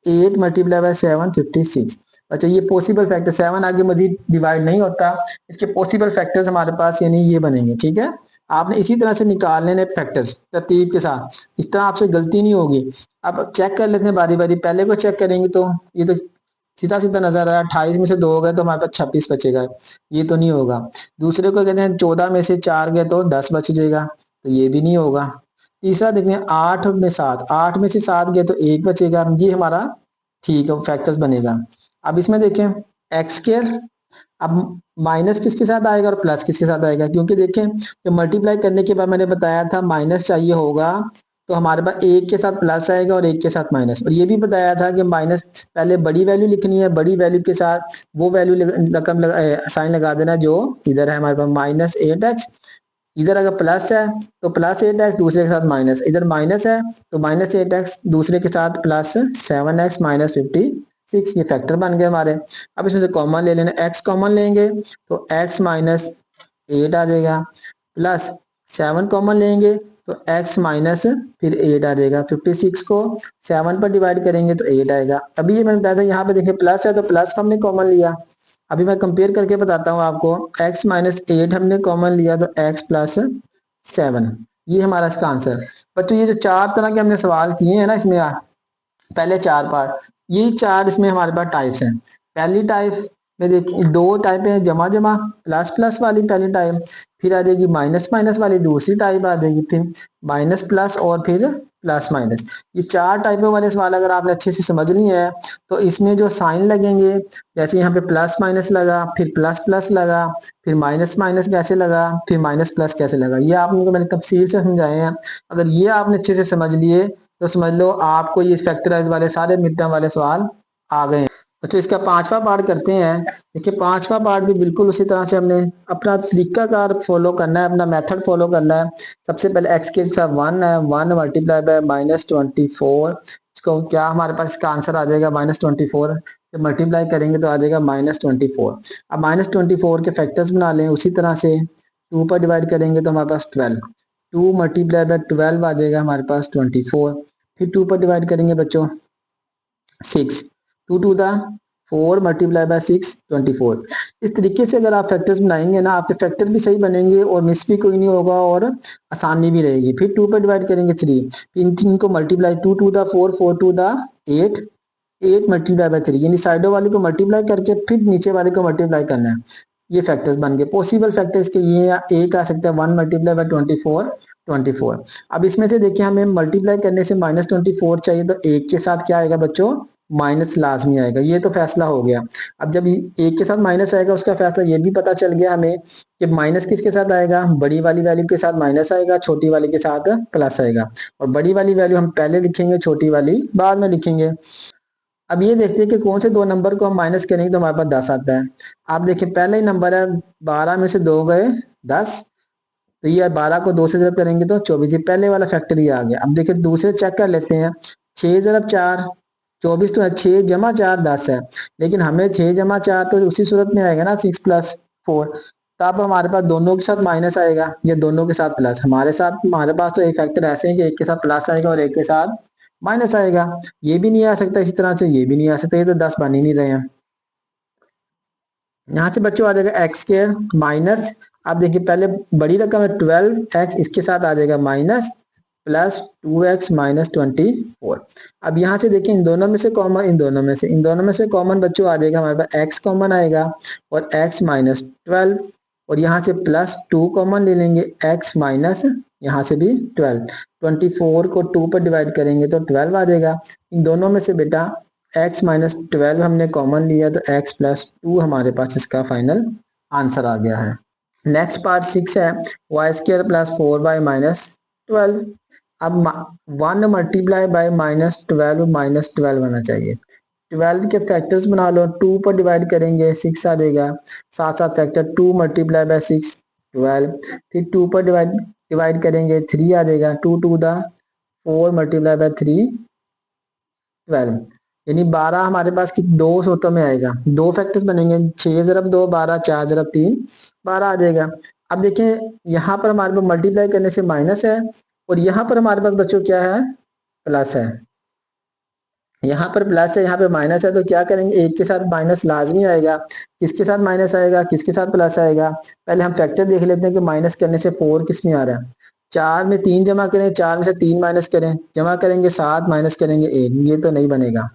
8 मल्टीप्लाई बाय 7 56। अच्छा ये पॉसिबल फैक्टर, 7 आगे मजीद डिवाइड नहीं होता, इसके पॉसिबल फैक्टर्स हमारे पास यानी ये बनेंगे। ठीक है, आपने इसी तरह से निकाल लेने फैक्टर्स तरतीब के साथ, इस तरह आपसे गलती नहीं होगी। अब चेक कर लेते हैं बारी बारी, पहले को चेक करेंगे तो ये तो सीधा सीधा नजर आ रहा है, 28 में से 2 गए तो हमारे पास 26 बचेगा, ये तो नहीं होगा। दूसरे को कहते हैं 14 में से 4 गए तो 10 बच जाएगा, तो ये भी नहीं होगा। तीसरा देखते हैं 8 में 7, 8 में से 7 गए तो 1 बचेगा, ये हमारा ठीक है फैक्टर्स बनेगा। अब इसमें देखें एक्स स्क्वायर, अब माइनस किसके साथ आएगा और प्लस किसके साथ आएगा, क्योंकि देखें जब मल्टीप्लाई करने के बाद मैंने बताया था माइनस चाहिए होगा, तो हमारे पास एक के साथ प्लस आएगा और एक के साथ माइनस, और ये भी बताया था कि माइनस पहले बड़ी वैल्यू लिखनी है, बड़ी वैल्यू के साथ वो वैल्यू रकम साइन लगा देना जो इधर है हमारे पास -8x, इधर अगर प्लस है तो +8x, दूसरे के साथ माइनस, इधर माइनस है तो -8x, दूसरे के साथ +7x -56, ये फैक्टर बन गए हमारे। अब इसमें से कॉमन ले लेना, x कॉमन लेंगे तो x -8 आ जाएगा, प्लस 7 कॉमन लेंगे तो x माइनस फिर 8 आ जाएगा, 56 को 7 पर डिवाइड करेंगे तो 8 आएगा। अभी ये मैंने बताया था यहाँ पे देखिए प्लस है तो प्लस का हमने कॉमन लिया। अभी मैं कंपेयर करके बताता हूँ आपको, x -8 हमने कॉमन लिया तो x +7, ये हमारा इसका आंसर। बच्चों ये जो 4 तरह के हमने सवाल किए हैं ना इसमें पहले 4 पार्ट, ये 4 इसमें हमारे पास टाइप्स हैं। पहली टाइप में देखिए दो टाइप है, जमा जमा प्लस प्लस वाली पहली टाइप, फिर आ जाएगी माइनस माइनस वाली दूसरी टाइप आ जाएगी, फिर माइनस प्लस और फिर प्लस माइनस। ये चार टाइपों वाले सवाल अगर आपने अच्छे से समझ लिए है तो इसमें जो साइन लगेंगे, जैसे यहाँ पे प्लस माइनस लगा, फिर प्लस प्लस लगा, फिर माइनस माइनस कैसे लगा, फिर माइनस प्लस कैसे लगा, ये आपको मैंने तफसील से समझाए हैं। अगर ये आपने अच्छे से समझ लिए तो समझ लो आपको ये फैक्टराइज वाले सारे मिड टर्म वाले सवाल आ गए हैं। अच्छा, इसका पांचवा पार्ट करते हैं। देखिए पांचवा पार्ट भी बिल्कुल उसी तरह से हमने अपना तरीकाकार फॉलो करना है, अपना मेथड फॉलो करना है। सबसे पहले एक्स के साथ 1 है, 1 मल्टीप्लाई बाय -24, इसको क्या हमारे पास इसका आंसर आ जाएगा -24। जब मल्टीप्लाई करेंगे तो आ जाएगा -24। अब -24 के फैक्टर्स बना लें उसी तरह से, 2 पर डिवाइड करेंगे तो हमारे पास 12, 2 मल्टीप्लाई बाय 12 आ जाएगा हमारे पास 24, फिर 2 पर डिवाइड करेंगे बच्चों 6, 2 टू द 4 मल्टीप्लाई बाय 6 24। इस तरीके से अगर आप फैक्टर्स बनाएंगे ना, आपके फैक्टर भी सही बनेंगे और मिस भी कोई नहीं होगा और आसानी भी रहेगी। फिर 2 पर डिवाइड करेंगे 3, इन तीन को multiply, 2 to the 4, 4 to the 8, 8 multiply by 3, यानी साइडों वाले को मल्टीप्लाई करके फिर नीचे वाले को मल्टीप्लाई करना है। ये फैक्टर्स बन गए। पॉसिबल फैक्टर्स के ये एक आ सकता है 1 मल्टीप्लाई बाय 24, 24। अब इसमें से देखिए हमें मल्टीप्लाई करने से -24 चाहिए तो एक के साथ क्या आएगा बच्चों, माइनस लाजमी आएगा। ये तो फैसला हो गया। अब जब एक के साथ माइनस आएगा उसका फैसला ये भी पता चल गया हमें कि माइनस किसके साथ आएगा, बड़ी वाली वैल्यू के साथ माइनस आएगा, छोटी वाली के साथ प्लस आएगा। और बड़ी वाली वैल्यू हम पहले लिखेंगे, छोटी वाली बाद में लिखेंगे। अब ये देखते हैं कि कौन से दो नंबर को हम माइनस करेंगे तो हमारे पास 10 आता है। आप देखिए पहला ही नंबर है, 12 में से 2 गए 10, तो ये 12 को 2 से जब करेंगे तो 24, ये पहले वाला फैक्टर ये आ गया। अब देखिए दूसरे चेक कर लेते हैं, 6 जब 4 24, तो 6 जमा 4 10 है, लेकिन हमें 6 जमा 4 तो उसी सूरत में आएगा ना 6 प्लस 4। तब हमारे पास दोनों के साथ माइनस आएगा, ये दोनों के साथ प्लस। हमारे पास तो एक फैक्टर ऐसे है कि एक के साथ प्लस आएगा और एक के साथ माइनस आएगा। ये भी नहीं आ सकता इसी तरह से, ये भी नहीं आ सकता, ये तो 10 बन ही नहीं रहे हैं। यहाँ से बच्चों आ जाएगा एक्स स्क्वायर माइनस, आप देखिए पहले बड़ी रकम है 12x, इसके साथ आ जाएगा माइनस प्लस 2x माइनस 24। अब यहाँ से देखिए इन दोनों में से कॉमन, इन दोनों में से कॉमन बच्चों आ जाएगा हमारे पास x कॉमन आएगा और x माइनस 12, और यहाँ से प्लस 2 कॉमन ले लेंगे, x माइनस यहाँ से भी 12, 24 को 2 पर डिवाइड करेंगे तो 12 आ जाएगा। इन दोनों में से बेटा x माइनस 12 हमने कॉमन लिया तो x प्लस 2 हमारे पास इसका फाइनल आंसर आ गया है। नेक्स्ट पार्ट 6 है, वाई स्क्र प्लस 4 माइनस 12। अब 1 मल्टीप्लाई बाय -12 -12 होना चाहिए। 12 के फैक्टर्स बना लो, 2 पर डिवाइड करेंगे 6 आ जाएगा, साथ साथ फैक्टर 2 मल्टीप्लाई बाय 6 12, फिर 2 पर डिवाइड करेंगे 3 आ जाएगा, 2 टू द 4 मल्टीप्लाई बाय 3 12, यानी 12 हमारे पास की दो सूत्रों में आएगा, दो फैक्टर्स बनेंगे, 6 जरब 2 12, 4 जरब 3 12 आ जाएगा। अब देखें यहाँ पर हमारे पास मल्टीप्लाई करने से माइनस है और यहाँ पर हमारे पास बच्चों क्या है, प्लस है। यहाँ पर प्लस है, यहाँ पे माइनस है, तो क्या करेंगे, एक के साथ माइनस लाजमी आएगा। किसके साथ माइनस आएगा, किसके साथ प्लस आएगा, पहले हम फैक्टर देख लेते हैं कि माइनस करने से 4 किस में आ रहा है। 4 में 3 जमा करें, 4 में से 3 माइनस करें, जमा करेंगे 7 माइनस करेंगे 1, ये तो नहीं बनेगा।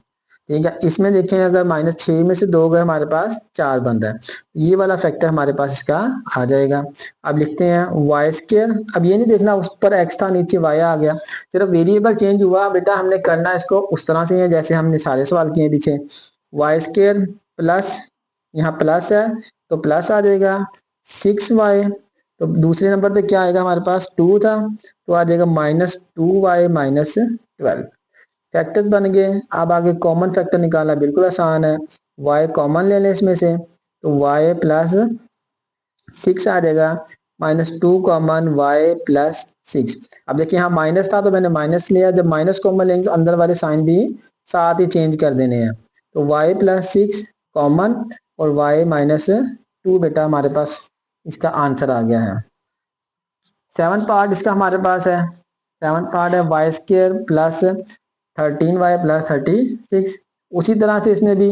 ठीक है, इसमें देखें अगर -6 में से 2 गए हमारे पास 4 बन रहा है, ये वाला फैक्टर हमारे पास इसका आ जाएगा। अब लिखते हैं वाई स्क्र, अब ये नहीं देखना उस पर एक्स था नीचे वाई आ गया, सिर्फ वेरिएबल चेंज हुआ बेटा, हमने करना इसको उस तरह से है जैसे हमने सारे सवाल किए पीछे। वाई स्क्र प्लस, यहाँ प्लस है तो प्लस आ जाएगा 6y, तो दूसरे नंबर पे क्या आएगा हमारे पास 2 था तो आ जाएगा -2y माइनस 12। फैक्टर्स बन गए। अब आगे कॉमन फैक्टर निकालना बिल्कुल आसान है, y कॉमन ले लें इसमें से तो y प्लस 6 आ जाएगा, -2 कॉमन y प्लस 6। अब देखिए यहाँ माइनस था तो मैंने माइनस लिया, जब माइनस कॉमन लेंगे तो अंदर वाले साइन भी साथ ही चेंज कर देने हैं, तो y प्लस 6 कॉमन और y माइनस 2 बेटा हमारे पास इसका आंसर आ गया है। 7 पार्ट इसका हमारे पास है, 7 पार्ट है Y square plus 13y plus 36। उसी तरह से इसमें भी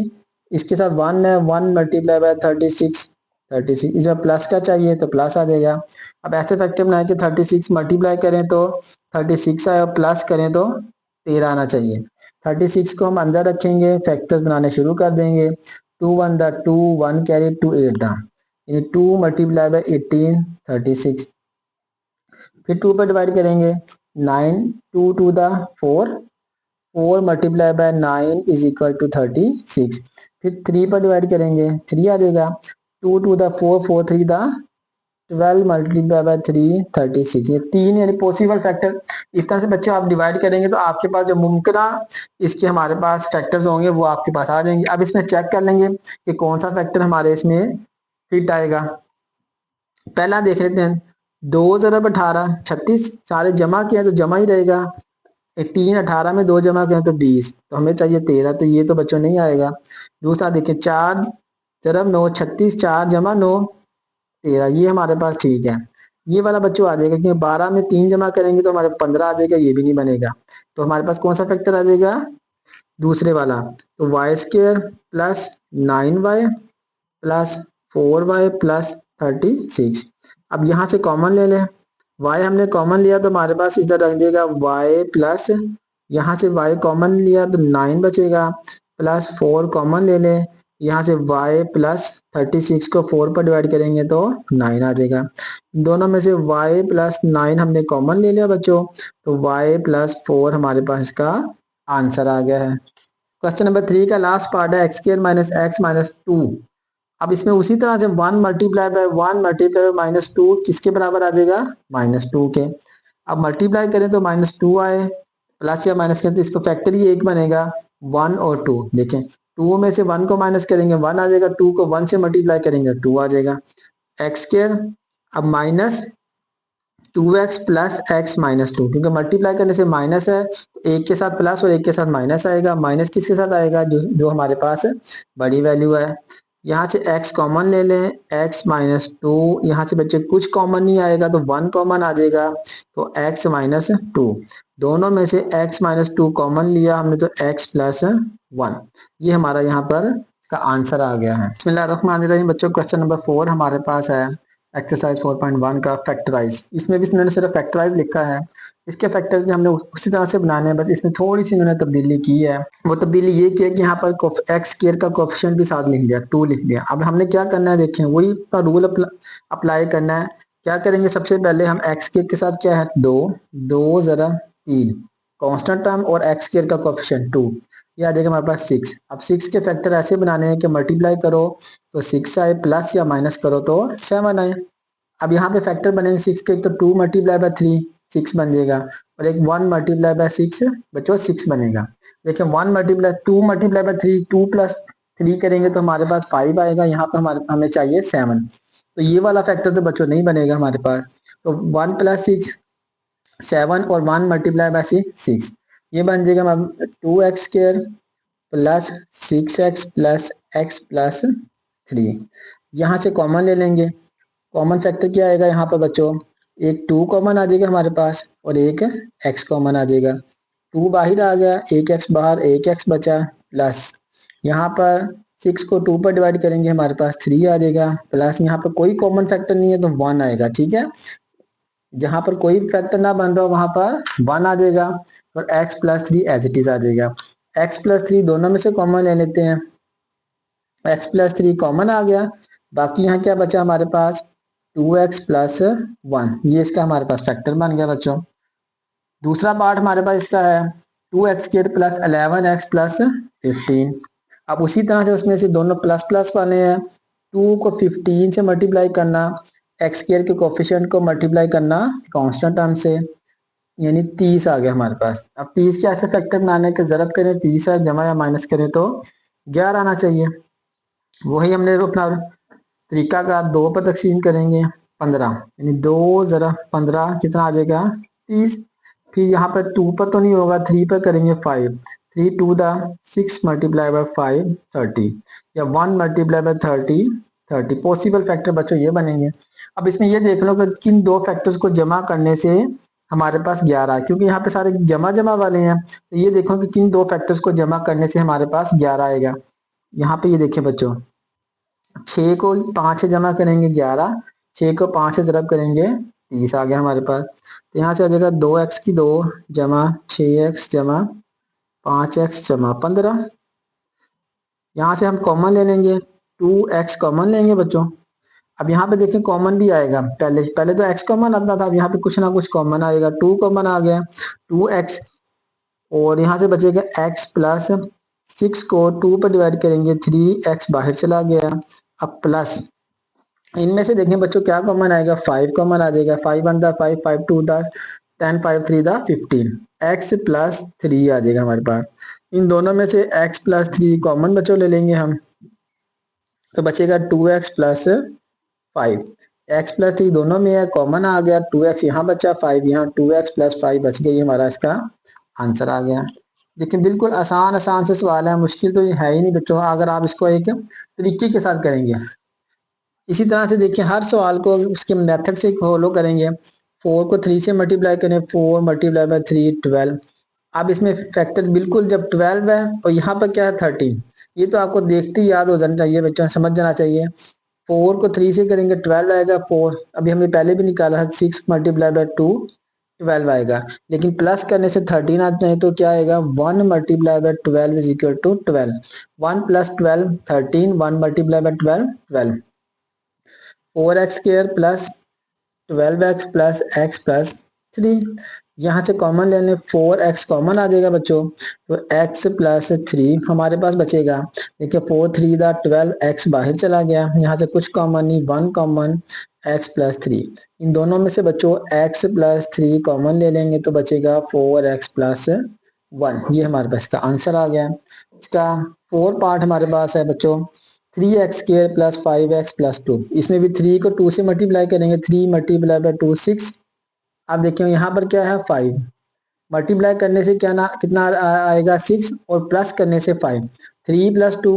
इसके साथ 1 है, 1 मल्टीप्लाई बाय 36, 36 इसमें प्लस का चाहिए तो प्लस आ जाएगा। अब ऐसे फैक्टर बनाए कि 36 मल्टीप्लाई करें तो 36 आए और प्लस करें तो 13 आना चाहिए। 36 को हम अंदर रखेंगे, फैक्टर्स बनाने शुरू कर देंगे, two one the two, one carry two 8 the, यानी 2 मल्टीप्लाई बाय 18 36। फिर 2 पर डिवाइड करेंगे 9, 2 to the 4, 4 multiply by 9 is equal to 36। फिर 3 पर डिवाइड करेंगे 3 आ जाएगा, 2 to the 4, 4 3 the 12 multiply by 3 36। ये 3 यानी पॉसिबल फैक्टर। इस तरह से बच्चों आप डिवाइड करेंगे तो आपके पास जो मुमकिन इसके हमारे पास फैक्टर्स होंगे वो आपके पास आ जाएंगे। अब इसमें चेक कर लेंगे कि कौन सा फैक्टर हमारे इसमें फिट आएगा। पहला देख लेते हैं, 2 ज़रब 18 36, सारे जमा किया तो जमा ही रहेगा। 18 18 में 2 जमा किया तो 20, तो हमें चाहिए 13, तो ये तो बच्चों नहीं आएगा। दूसरा देखिए, 4 ज़रब 9 36, 4 जमा 9 13, ये हमारे पास ठीक है। ये वाला बच्चों आ जाएगा क्योंकि 12 में 3 जमा करेंगे तो हमारे 15 आ जाएगा, ये भी नहीं बनेगा। तो हमारे पास कौन सा फैक्टर आ जाएगा, दूसरे वाला। तो y square plus 9y plus 4y plus 36। अब यहाँ से कॉमन ले लें, y हमने कॉमन लिया तो हमारे पास इधर रख देगा y प्लस, यहाँ से y कॉमन लिया तो 9 बचेगा, प्लस 4 कॉमन ले लें, यहाँ से y प्लस 36 को 4 पर डिवाइड करेंगे तो 9 आ जाएगा। दोनों में से y प्लस 9 हमने कॉमन ले लिया बच्चों, तो y प्लस 4 हमारे पास इसका आंसर आ गया है। क्वेश्चन नंबर 3 का लास्ट पार्ट है x² माइनस एक्स माइनस 2। अब इसमें उसी तरह से 1 multiply bye 1 multiply bye minus 2 किसके बराबर आ जाएगा, -2 के। अब मल्टीप्लाई करें तो -2 आए, प्लस या माइनस करें तो इसको फैक्टर ही एक बनेगा, 1 और 2। देखें 2 में से 1 को माइनस करेंगे 1 आ जाएगा, 2 को 1 से मल्टीप्लाई करेंगे 2 आ जाएगा। x², अब minus 2x plus x minus 2, क्योंकि मल्टीप्लाई करने से माइनस है, एक के साथ प्लस और एक के साथ माइनस आएगा। माइनस किसके साथ आएगा, जो हमारे पास बड़ी वैल्यू है। यहाँ से x कॉमन ले लें, x माइनस 2, यहाँ से बच्चे कुछ कॉमन नहीं आएगा तो 1 कॉमन आ जाएगा, तो x माइनस 2। दोनों में से x माइनस 2 कॉमन लिया हमने तो x प्लस 1, ये हमारा यहाँ पर का आंसर आ गया है। बिस्मिल्लाहिर्रहमानिर्रहीम। बच्चों क्वेश्चन नंबर 4 हमारे पास है एक्सरसाइज 4.1 का फैक्टराइज। इसमें भी इन्होंने सिर्फ फैक्टराइज लिखा है, इसके फैक्टर्स भी हमने उसी तरह से बनाने हैं, बस इसमें थोड़ी सी इन्होंने तब्दीली की है। वो तब्दीली ये की है कि यहाँ पर एक्स स्क्वायर का कोफिशिएंट भी साथ लिख दिया, 2 लिख दिया। अब हमने क्या करना है, देखें वही का रूल अप्लाई करना है। क्या करेंगे, सबसे पहले हम एक्स स्क्वायर के साथ क्या है 2, 2 ज़रा 3 कांस्टेंट टर्म और एक्स स्क्वायर का कोफिशिएंट 2, ये आ जाएगा हमारे पास 6। अब 6 के फैक्टर ऐसे बनाने हैं कि मल्टीप्लाई करो तो 6 आए, प्लस या माइनस करो तो 7 आए। अब यहाँ पे फैक्टर बनेंगे 6 के, तो 2 मल्टीप्लाई बाय 3 6 बन जाएगा, और एक 1 मल्टीप्लाई बाय 6 बच्चों 6 बनेगा। देखिए 1 मल्टीप्लाई 2 मल्टीप्लाई बाय 3, 2 प्लस 3 करेंगे तो हमारे पास 5 आएगा। यहाँ पर हमें चाहिए 7, तो ये वाला फैक्टर तो बच्चों नहीं बनेगा हमारे पास। तो 1 प्लस 6 7 और 1 मल्टीप्लाई बाय 6, ये बन जाएगा 2x² plus 6x plus x plus 3। यहाँ से कॉमन ले लेंगे, कॉमन फैक्टर क्या आएगा यहाँ पर बच्चों, एक 2 कॉमन आ जाएगा हमारे पास और एक x कॉमन आ जाएगा। 2 बाहर आ गया, एक x बाहर, एक x बचा, प्लस यहाँ पर 6 को 2 पर डिवाइड करेंगे हमारे पास 3 आ जाएगा, प्लस यहाँ पर कोई कॉमन फैक्टर नहीं है तो 1 आएगा। ठीक है, जहां पर कोई फैक्टर ना बन रहा हो वहां पर 1 आ जाएगा, और x plus 3 as it is आ जाएगा। x प्लस 3 दोनों में से कॉमन ले लेते हैं, x प्लस 3 कॉमन आ गया। बाकी यहाँ क्या बचा हमारे पास, 2x प्लस 1, ये इसका हमारे पास फैक्टर बन गया बच्चों। दूसरा पार्ट हमारे पास इसका है 2x² प्लस 11x प्लस 15। अब उसी तरह से उसमें से दोनों प्लस प्लस वाले हैं, 2 को 15 से मल्टीप्लाई करना, x² के कोफिशिएंट को मल्टीप्लाई करना कांस्टेंट टर्म से, यानी 30 आ गया हमारे पास। अब 30 के ऐसे फैक्टर बनाने के ज़रब करें 30 है, जमा या माइनस करें तो 11 आना चाहिए। वही हमने अपना तरीका का 2 पर तकसीम करेंगे 15, यानी 2 ज़रा 15 कितना आ जाएगा 30। फिर यहाँ पर 2 पर तो नहीं होगा, 3 पर करेंगे 5, 3 2 द 6 मल्टीप्लाई बाय 5 30, या 1 मल्टीप्लाई बाय 30 30। पॉसिबल फैक्टर बच्चों ये बनेंगे। अब इसमें ये देख लो कि किन दो फैक्टर्स को जमा करने से हमारे पास 11 है, क्योंकि यहाँ पे सारे जमा जमा वाले हैं, तो ये देखो कि किन दो फैक्टर्स को जमा करने से हमारे पास 11 आएगा। यहाँ पे ये देखिए बच्चों, 6 को 5 से जमा करेंगे 11, 6 को 5 से ज़रब करेंगे 30 आ गया हमारे पास। तो यहाँ से आ जाएगा 2x की 2 जमा 6x जमा 5x जमा 15, यहाँ से हम कॉमन ले लेंगे, 2x कॉमन लेंगे बच्चों। अब यहाँ पे देखें कॉमन भी आएगा, पहले पहले तो x कॉमन आता था, अब यहाँ पे कुछ ना कुछ कॉमन आएगा, 2 कॉमन आ गया, 2x, और यहाँ से बचेगा x प्लस 6 को 2 पर डिवाइड करेंगे, 3x बाहर चला गया। अब प्लस इनमें से देखें बच्चों क्या कॉमन आएगा, 5 कॉमन आ जाएगा, 5 वन दा 5, 5 टू दा 10, 5 3 दा 15, x प्लस 3 आ जाएगा हमारे पास। इन दोनों में से x प्लस 3 कॉमन बच्चों ले लेंगे हम, तो बचेगा 2x प्लस 5, x प्लस 3 दोनों में है, कॉमन आ गया, 2x यहाँ बचा, 5 यहाँ, 2x प्लस 5 बच गई, हमारा इसका आंसर आ गया। देखिए बिल्कुल आसान आसान से सवाल है, मुश्किल तो ये है ही नहीं बच्चों, अगर आप इसको एक तरीके के साथ करेंगे। इसी तरह से देखिए हर सवाल को उसके मेथड से फॉलो करेंगे। 4 को 3 से मल्टीप्लाई करें, 4 मल्टीप्लाई बाय 3 12। अब इसमें फैक्टर बिल्कुल जब 12 है और यहाँ पर क्या है 13, ये तो आपको देखते ही याद हो जाना चाहिए बच्चों, समझ जाना चाहिए। 4 को 3 से करेंगे 12 आएगा, 4 अभी हमने पहले भी निकाला है, 6 मल्टीप्लाई बाय 2 12 आएगा, लेकिन प्लस करने से 13 आता है तो क्या आएगा, 1 multiply by 12 is equal to 12, 1 plus 12 13, 1 multiply by 12 12, 4x square plus 12x plus x plus 3, यहाँ से कॉमन लेने 4x कॉमन आ जाएगा बच्चों, तो x प्लस 3 हमारे पास बचेगा। देखिए 4 3 दा 12, x बाहर चला गया, यहाँ से कुछ कॉमन नहीं, 1 कॉमन, x प्लस 3, इन दोनों में से बच्चों x प्लस 3 कॉमन ले लेंगे तो बचेगा 4x प्लस 1, ये हमारे पास का आंसर आ गया। इसका 4 पार्ट हमारे पास है बच्चों, 3x square plus 5x plus 2, इसमें भी 3 को 2 से मल्टीप्लाई करेंगे, 3 मल्टीप्लाई बाय 2 6। अब देखिए यहाँ पर क्या है 5, मल्टीप्लाई करने से क्या ना कितना आएगा 6, और प्लस करने से 5, 3 प्लस 2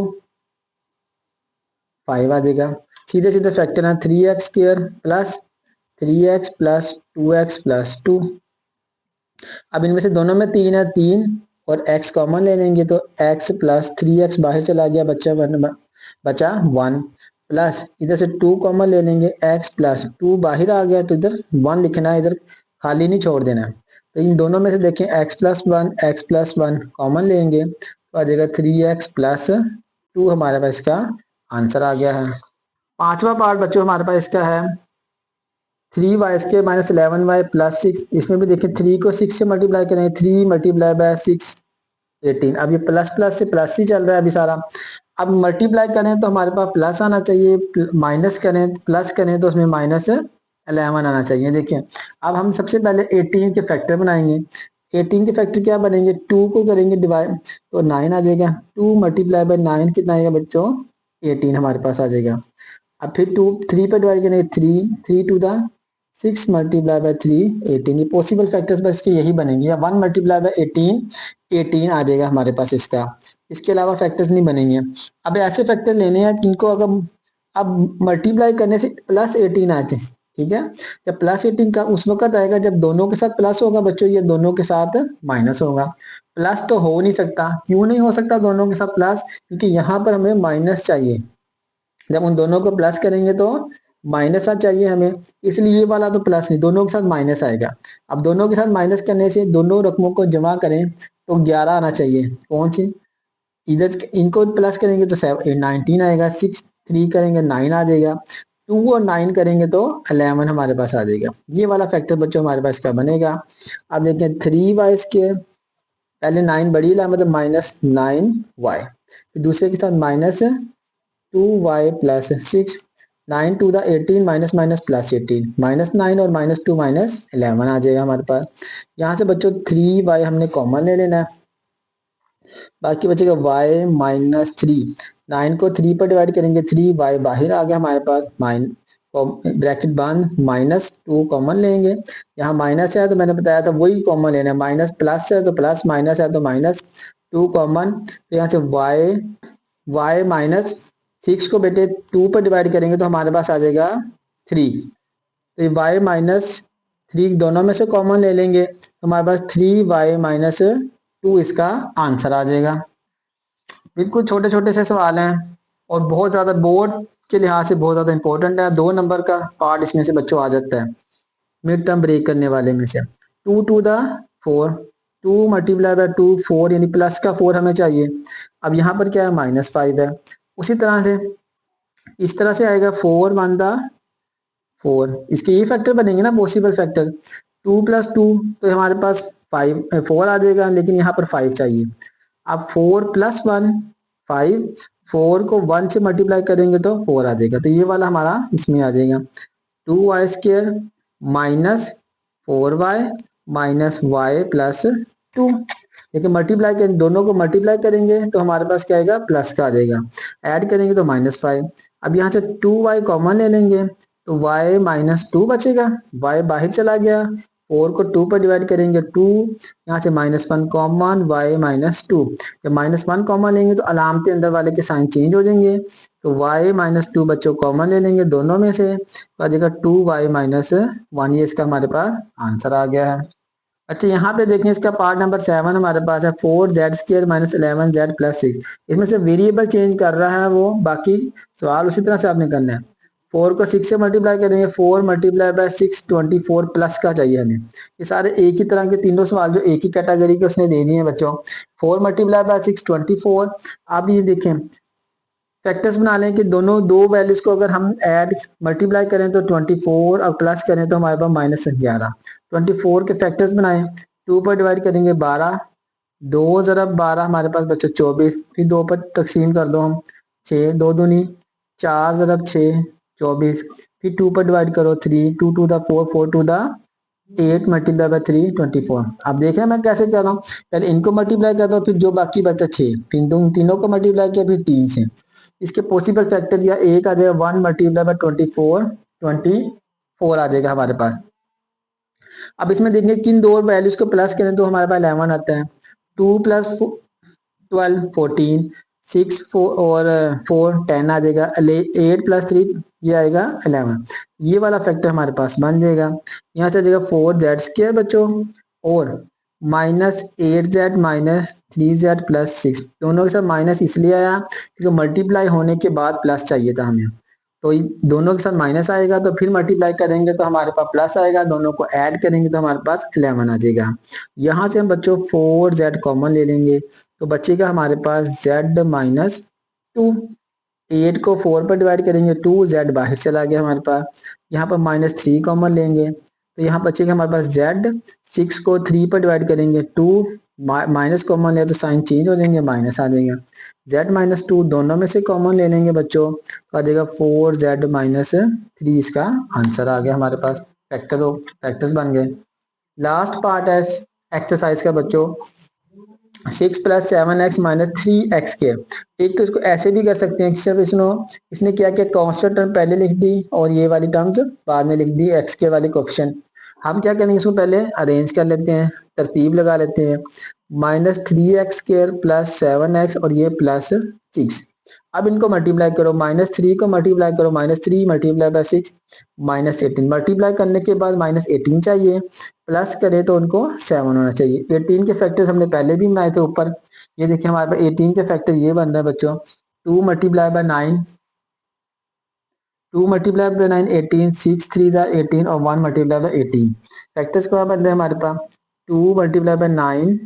5 आ जाएगा, सीधे सीधे फैक्टर है, 3x square plus 3x plus 2x plus 2। अब इनमें से दोनों में 3 है, 3 और x कॉमन ले लेंगे तो x प्लस 3x बाहर चला गया, बचा 1, प्लस इधर से 2 कॉमन ले लेंगे, x प्लस 2 बाहर आ गया तो इधर 1 लिखना है, इधर खाली नहीं छोड़ देना है। तो इन दोनों में से देखें x प्लस 1 कॉमन लेंगे तो आ जाएगा 3x प्लस 2, हमारे पास इसका आंसर आ गया है। पांचवा पार्ट बच्चों हमारे पास इसका है 3y square minus 11y plus 6, इसमें भी देखिए 3 को 6 से मल्टीप्लाई करें, 3 मल्टीप्लाई बाय 6 18, अब ये प्लस प्लस से प्लस ही चल रहा है अभी सारा। अब मल्टीप्लाई करें तो हमारे पास प्लस आना चाहिए, माइनस करें प्लस करें तो उसमें माइनस 11 आना चाहिए। देखिए अब हम सबसे पहले 18 के फैक्टर बनाएंगे, 18 के फैक्टर क्या बनेंगे, 2 को करेंगे डिवाइड तो 9 आ जाएगा, 2 मल्टीप्लाई बाय 9 कितना आएगा बच्चों, 18 हमारे पास आ जाएगा। अब फिर 2 3 पर डिवाइड करेंगे, 3 3 टू दा 6 मल्टीप्लाई बाय 3 18, ये पॉसिबल फैक्टर्स बस के यही बनेंगे, या 1 मल्टीप्लाई बाय 18 आ जाएगा हमारे पास इसका, इसके अलावा फैक्टर्स नहीं बनेंगे। अब ऐसे फैक्टर लेने हैं जिनको अगर अब मल्टीप्लाई करने से प्लस 18 आ जाए, ठीक है, जब प्लस 18 का उस वक्त आएगा जब दोनों के साथ प्लस होगा बच्चों, ये दोनों के साथ माइनस होगा। प्लस तो हो नहीं सकता, क्यों नहीं हो सकता दोनों के साथ प्लस, क्योंकि यहाँ पर हमें माइनस चाहिए, जब उन दोनों को प्लस करेंगे तो माइनस आ चाहिए हमें, इसलिए ये वाला तो प्लस नहीं, दोनों के साथ माइनस आएगा। अब दोनों के साथ माइनस करने से दोनों रकमों को जमा करें तो 11 आना चाहिए, कौन सी, इधर इनको प्लस करेंगे तो 19 आएगा, 6 3 करेंगे 9 आ जाएगा, 2 और 9 करेंगे तो 11 हमारे पास आ जाएगा। ये वाला फैक्टर बच्चों हमारे पास क्या बनेगा, अब देखें 3y स्क्वायर, पहले 9 बड़ी ला मतलब माइनस 9y, फिर दूसरे के साथ माइनस 2y प्लस 6, 9 टू द 18 माइनस माइनस प्लस 18, माइनस 9 और माइनस 2 माइनस 11 आ जाएगा हमारे पास। यहाँ से बच्चों 3y हमने कॉमन ले लेना है, बाकी बचेगा y माइनस 3, 9 को 3 पर डिवाइड करेंगे, 3y बाहर आ गया हमारे पास, ब्रैकेट बंद, माइनस 2 कॉमन लेंगे, यहाँ माइनस है तो मैंने बताया था वही कॉमन लेना है, माइनस प्लस है तो प्लस, माइनस है तो माइनस, 2 कॉमन, तो यहाँ से y माइनस 6 को बेटे 2 पर डिवाइड करेंगे तो हमारे पास आ जाएगा 3, तो y माइनस 3 दोनों में से कॉमन ले लेंगे तो हमारे पास 3y माइनस 2 इसका आंसर आ जाएगा। बिल्कुल छोटे छोटे से सवाल हैं और बहुत ज़्यादा बोर्ड के लिहाज से बहुत ज़्यादा इंपॉर्टेंट है, 2 नंबर का पार्ट इसमें से बच्चों आ जाता है मिड टर्म ब्रेक करने वाले में से। 2 टू द 4, 2 मल्टीप्लाई बाय 2 4, यानी प्लस का 4 हमें चाहिए। अब यहाँ पर क्या है, -5 है। उसी तरह से इस तरह से आएगा 4 1 दा 4, इसके ये फैक्टर बनेंगे ना, पॉसिबल फैक्टर। 2 प्लस 2 तो हमारे पास 4 आ जाएगा, लेकिन यहाँ पर 5 चाहिए। अब 4 प्लस 1 5, 4 को 1 से मल्टीप्लाई करेंगे तो 4 आ जाएगा, तो ये वाला हमारा इसमें आ जाएगा। 2y² minus 4y minus Y plus 2। लेकिन मल्टीप्लाई करेंगे, दोनों को मल्टीप्लाई करेंगे तो हमारे पास क्या आएगा, प्लस का आ जाएगा। ऐड करेंगे तो -5। अब यहाँ से 2y कॉमन ले लेंगे तो y -2 बचेगा, y बाहर चला गया। 4 को 2 पर डिवाइड करेंगे 2, यहाँ से -1 कॉमन, y -2। जब -1 कॉमन लेंगे तो अलामते अंदर वाले के साइन चेंज हो जाएंगे, तो y -2 बच्चों कॉमन ले लेंगे दोनों में से, तो आ जाएगा 2y -1। ये इसका हमारे पास आंसर आ गया है। अच्छा, यहाँ पे देखें, इसका पार्ट नंबर 7 हमारे पास है। 4z² minus 11z plus 6। इसमें से वेरिएबल चेंज कर रहा है वो, बाकी सवाल उसी तरह से आपने करना है। 4 को 6 से मल्टीप्लाई करेंगे, 4 मल्टीप्लाई बाय 6 24 प्लस का चाहिए हमें। ये सारे एक ही तरह के तीनों सवाल जो एक ही कैटेगरी के उसने दे दिए हैं बच्चों। 4 मल्टीप्लाई बाय 6 24। अब ये देखें, फैक्टर्स बना लें कि दोनों दो वैल्यूज को अगर हम ऐड मल्टीप्लाई करें तो 24 और प्लस करें तो हमारे पास -11। 24 के फैक्टर्स बनाएं, 2 पर डिवाइड करेंगे 12, 2 ज़रब 12 हमारे पास बच्चे 24, फिर 2 पर तकसीम कर दो हम 6, 2 दूनी 4 ज़रब 6 24, फिर 2 पर डिवाइड करो 3, 2 to the 4, 4 to the 8 multiply by 3 24। अब देख रहे हैं मैं कैसे कर रहा हूँ, पहले इनको मल्टीप्लाई कर दो, फिर जो बाकी बचा 6, फिर तीनों को मल्टीप्लाई किया, फिर 3 से। इसके पॉसिबल फैक्टर या एक आ जाएगा 1 मल्टीप्लाई बाय 24 आ जाएगा हमारे पास। अब इसमें देखेंगे किन दो वैल्यूज को प्लस करें तो हमारे पास 11 आता है। 2 प्लस 12 14, 6 4 और 4 10 आ जाएगा। 8 प्लस 3 ये आएगा 11। ये वाला फैक्टर हमारे पास बन जाएगा। यहाँ से आ जाएगा 4z² बच्चों, और -8z -3z प्लस 6। दोनों के साथ माइनस इसलिए आया क्योंकि मल्टीप्लाई होने के बाद प्लस चाहिए था हमें, तो दोनों के साथ माइनस आएगा, तो फिर मल्टीप्लाई करेंगे तो हमारे पास प्लस आएगा, दोनों को ऐड करेंगे तो हमारे पास 11 आ जाएगा। यहाँ से हम बच्चों 4z कॉमन ले लेंगे तो बचेगा हमारे पास z -2। 8 को 4 पर डिवाइड करेंगे 2z बाहर चला गया हमारे पास। यहाँ पर -3 कॉमन लेंगे तो यहाँ बचेगा हमारे पास z। 6 को 3 पर डिवाइड करेंगे 2, माइनस कॉमन ले तो साइन चेंज हो जाएंगे, माइनस आ जाएगा। z -2 दोनों में से कॉमन ले लेंगे बच्चों, तो आ जाएगा 4z -3। इसका आंसर आ गया हमारे पास। फैक्टर्स बन गए। लास्ट पार्ट है एक्सरसाइज का बच्चों, 6 प्लस 7x माइनस 3x²। एक तो इसको ऐसे भी कर सकते हैं, सिर्फ इसने क्या किया, कांस्टेंट टर्म पहले लिख दी और ये वाली टर्म्स बाद में लिख दी, x² वाली कोफिशिएंट। हम क्या करेंगे, इसको पहले अरेंज कर लेते हैं, तरतीब लगा लेते हैं। -3x² प्लस 7x और ये प्लस 6। अब इनको मल्टीप्लाई करो, -3 को मल्टीप्लाई करो, -3 मल्टीप्लाई बाय 6 -18। मल्टीप्लाई करने के बाद -18 चाहिए, प्लस करें तो उनको 7 होना चाहिए। 18 के फैक्टर्स हमने पहले भी बनाए थे ऊपर, ये देखिए हमारे पास 18 के फैक्टर ये बन रहा है बच्चों। 2 मल्टीप्लाई बाय 9, 2 मल्टीप्लाई बाय 9 18, 6 3 दा 18 और 1 मल्टीप्लाई बाय 18। फैक्टर्स क्या बन रहे हैं हमारे पास, 2 मल्टीप्लाई बाय 9।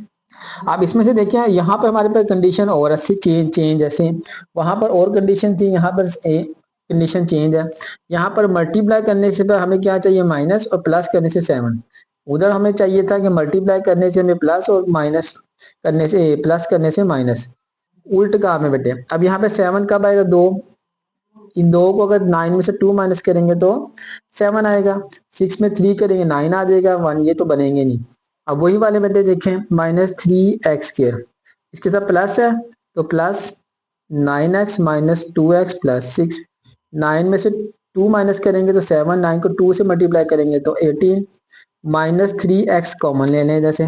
अब इसमें से देखिए यहाँ पर हमारे पास कंडीशन और अच्छी चेंज जैसे वहां पर और कंडीशन थी, यहाँ पर कंडीशन चेंज है। यहाँ पर मल्टीप्लाई करने से पर हमें क्या चाहिए, माइनस, और प्लस करने से 7। उधर हमें चाहिए था कि मल्टीप्लाई करने से हमें प्लस और माइनस करने से प्लस करने से माइनस, उल्ट काम है बेटे। अब यहाँ पे 7 कब आएगा, 2। इन दो को अगर 9 में से 2 माइनस करेंगे तो 7 आएगा। 6 में 3 करेंगे 9 आ जाएगा, 1 ये तो बनेंगे नहीं। अब वही वाले बेटे देखें, -3x², इसके साथ प्लस है तो प्लस 9x -2x प्लस 6। 9 में से 2 माइनस करेंगे तो 7, 9 को 2 से मल्टीप्लाई करेंगे तो 18। -3x कॉमन ले लें, जैसे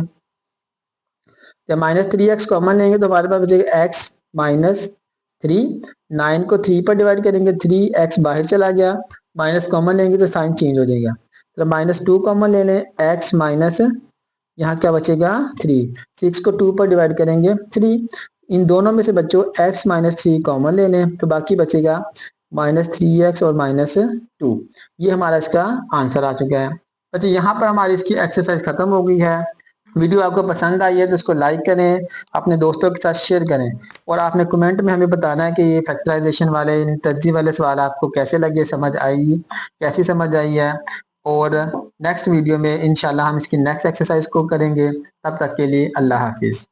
जब -3x कॉमन लेंगे तो हमारे पास बचेगा x -3। 9 को 3 पर डिवाइड करेंगे, 3x बाहर चला गया, माइनस कॉमन लेंगे तो साइन चेंज हो जाएगा। तो -2 कॉमन ले लें, x माइनस यहाँ क्या बचेगा 3। 6 को 2 पर डिवाइड करेंगे 3। इन दोनों में से बच्चों x -3 कॉमन ले लें तो बाकी बचेगा -3x और -2। ये हमारा इसका आंसर आ चुका है। अच्छा, यहाँ पर हमारी इसकी एक्सरसाइज खत्म हो गई है। वीडियो आपको पसंद आई है तो इसको लाइक करें, अपने दोस्तों के साथ शेयर करें और आपने कमेंट में हमें बताना है कि ये फैक्टराइजेशन वाले यानी तरजीह वाले सवाल आपको कैसे लगे, समझ आई, कैसी समझ आई है। और नेक्स्ट वीडियो में इंशाल्लाह हम इसकी नेक्स्ट एक्सरसाइज को करेंगे। तब तक के लिए अल्लाह हाफिज़।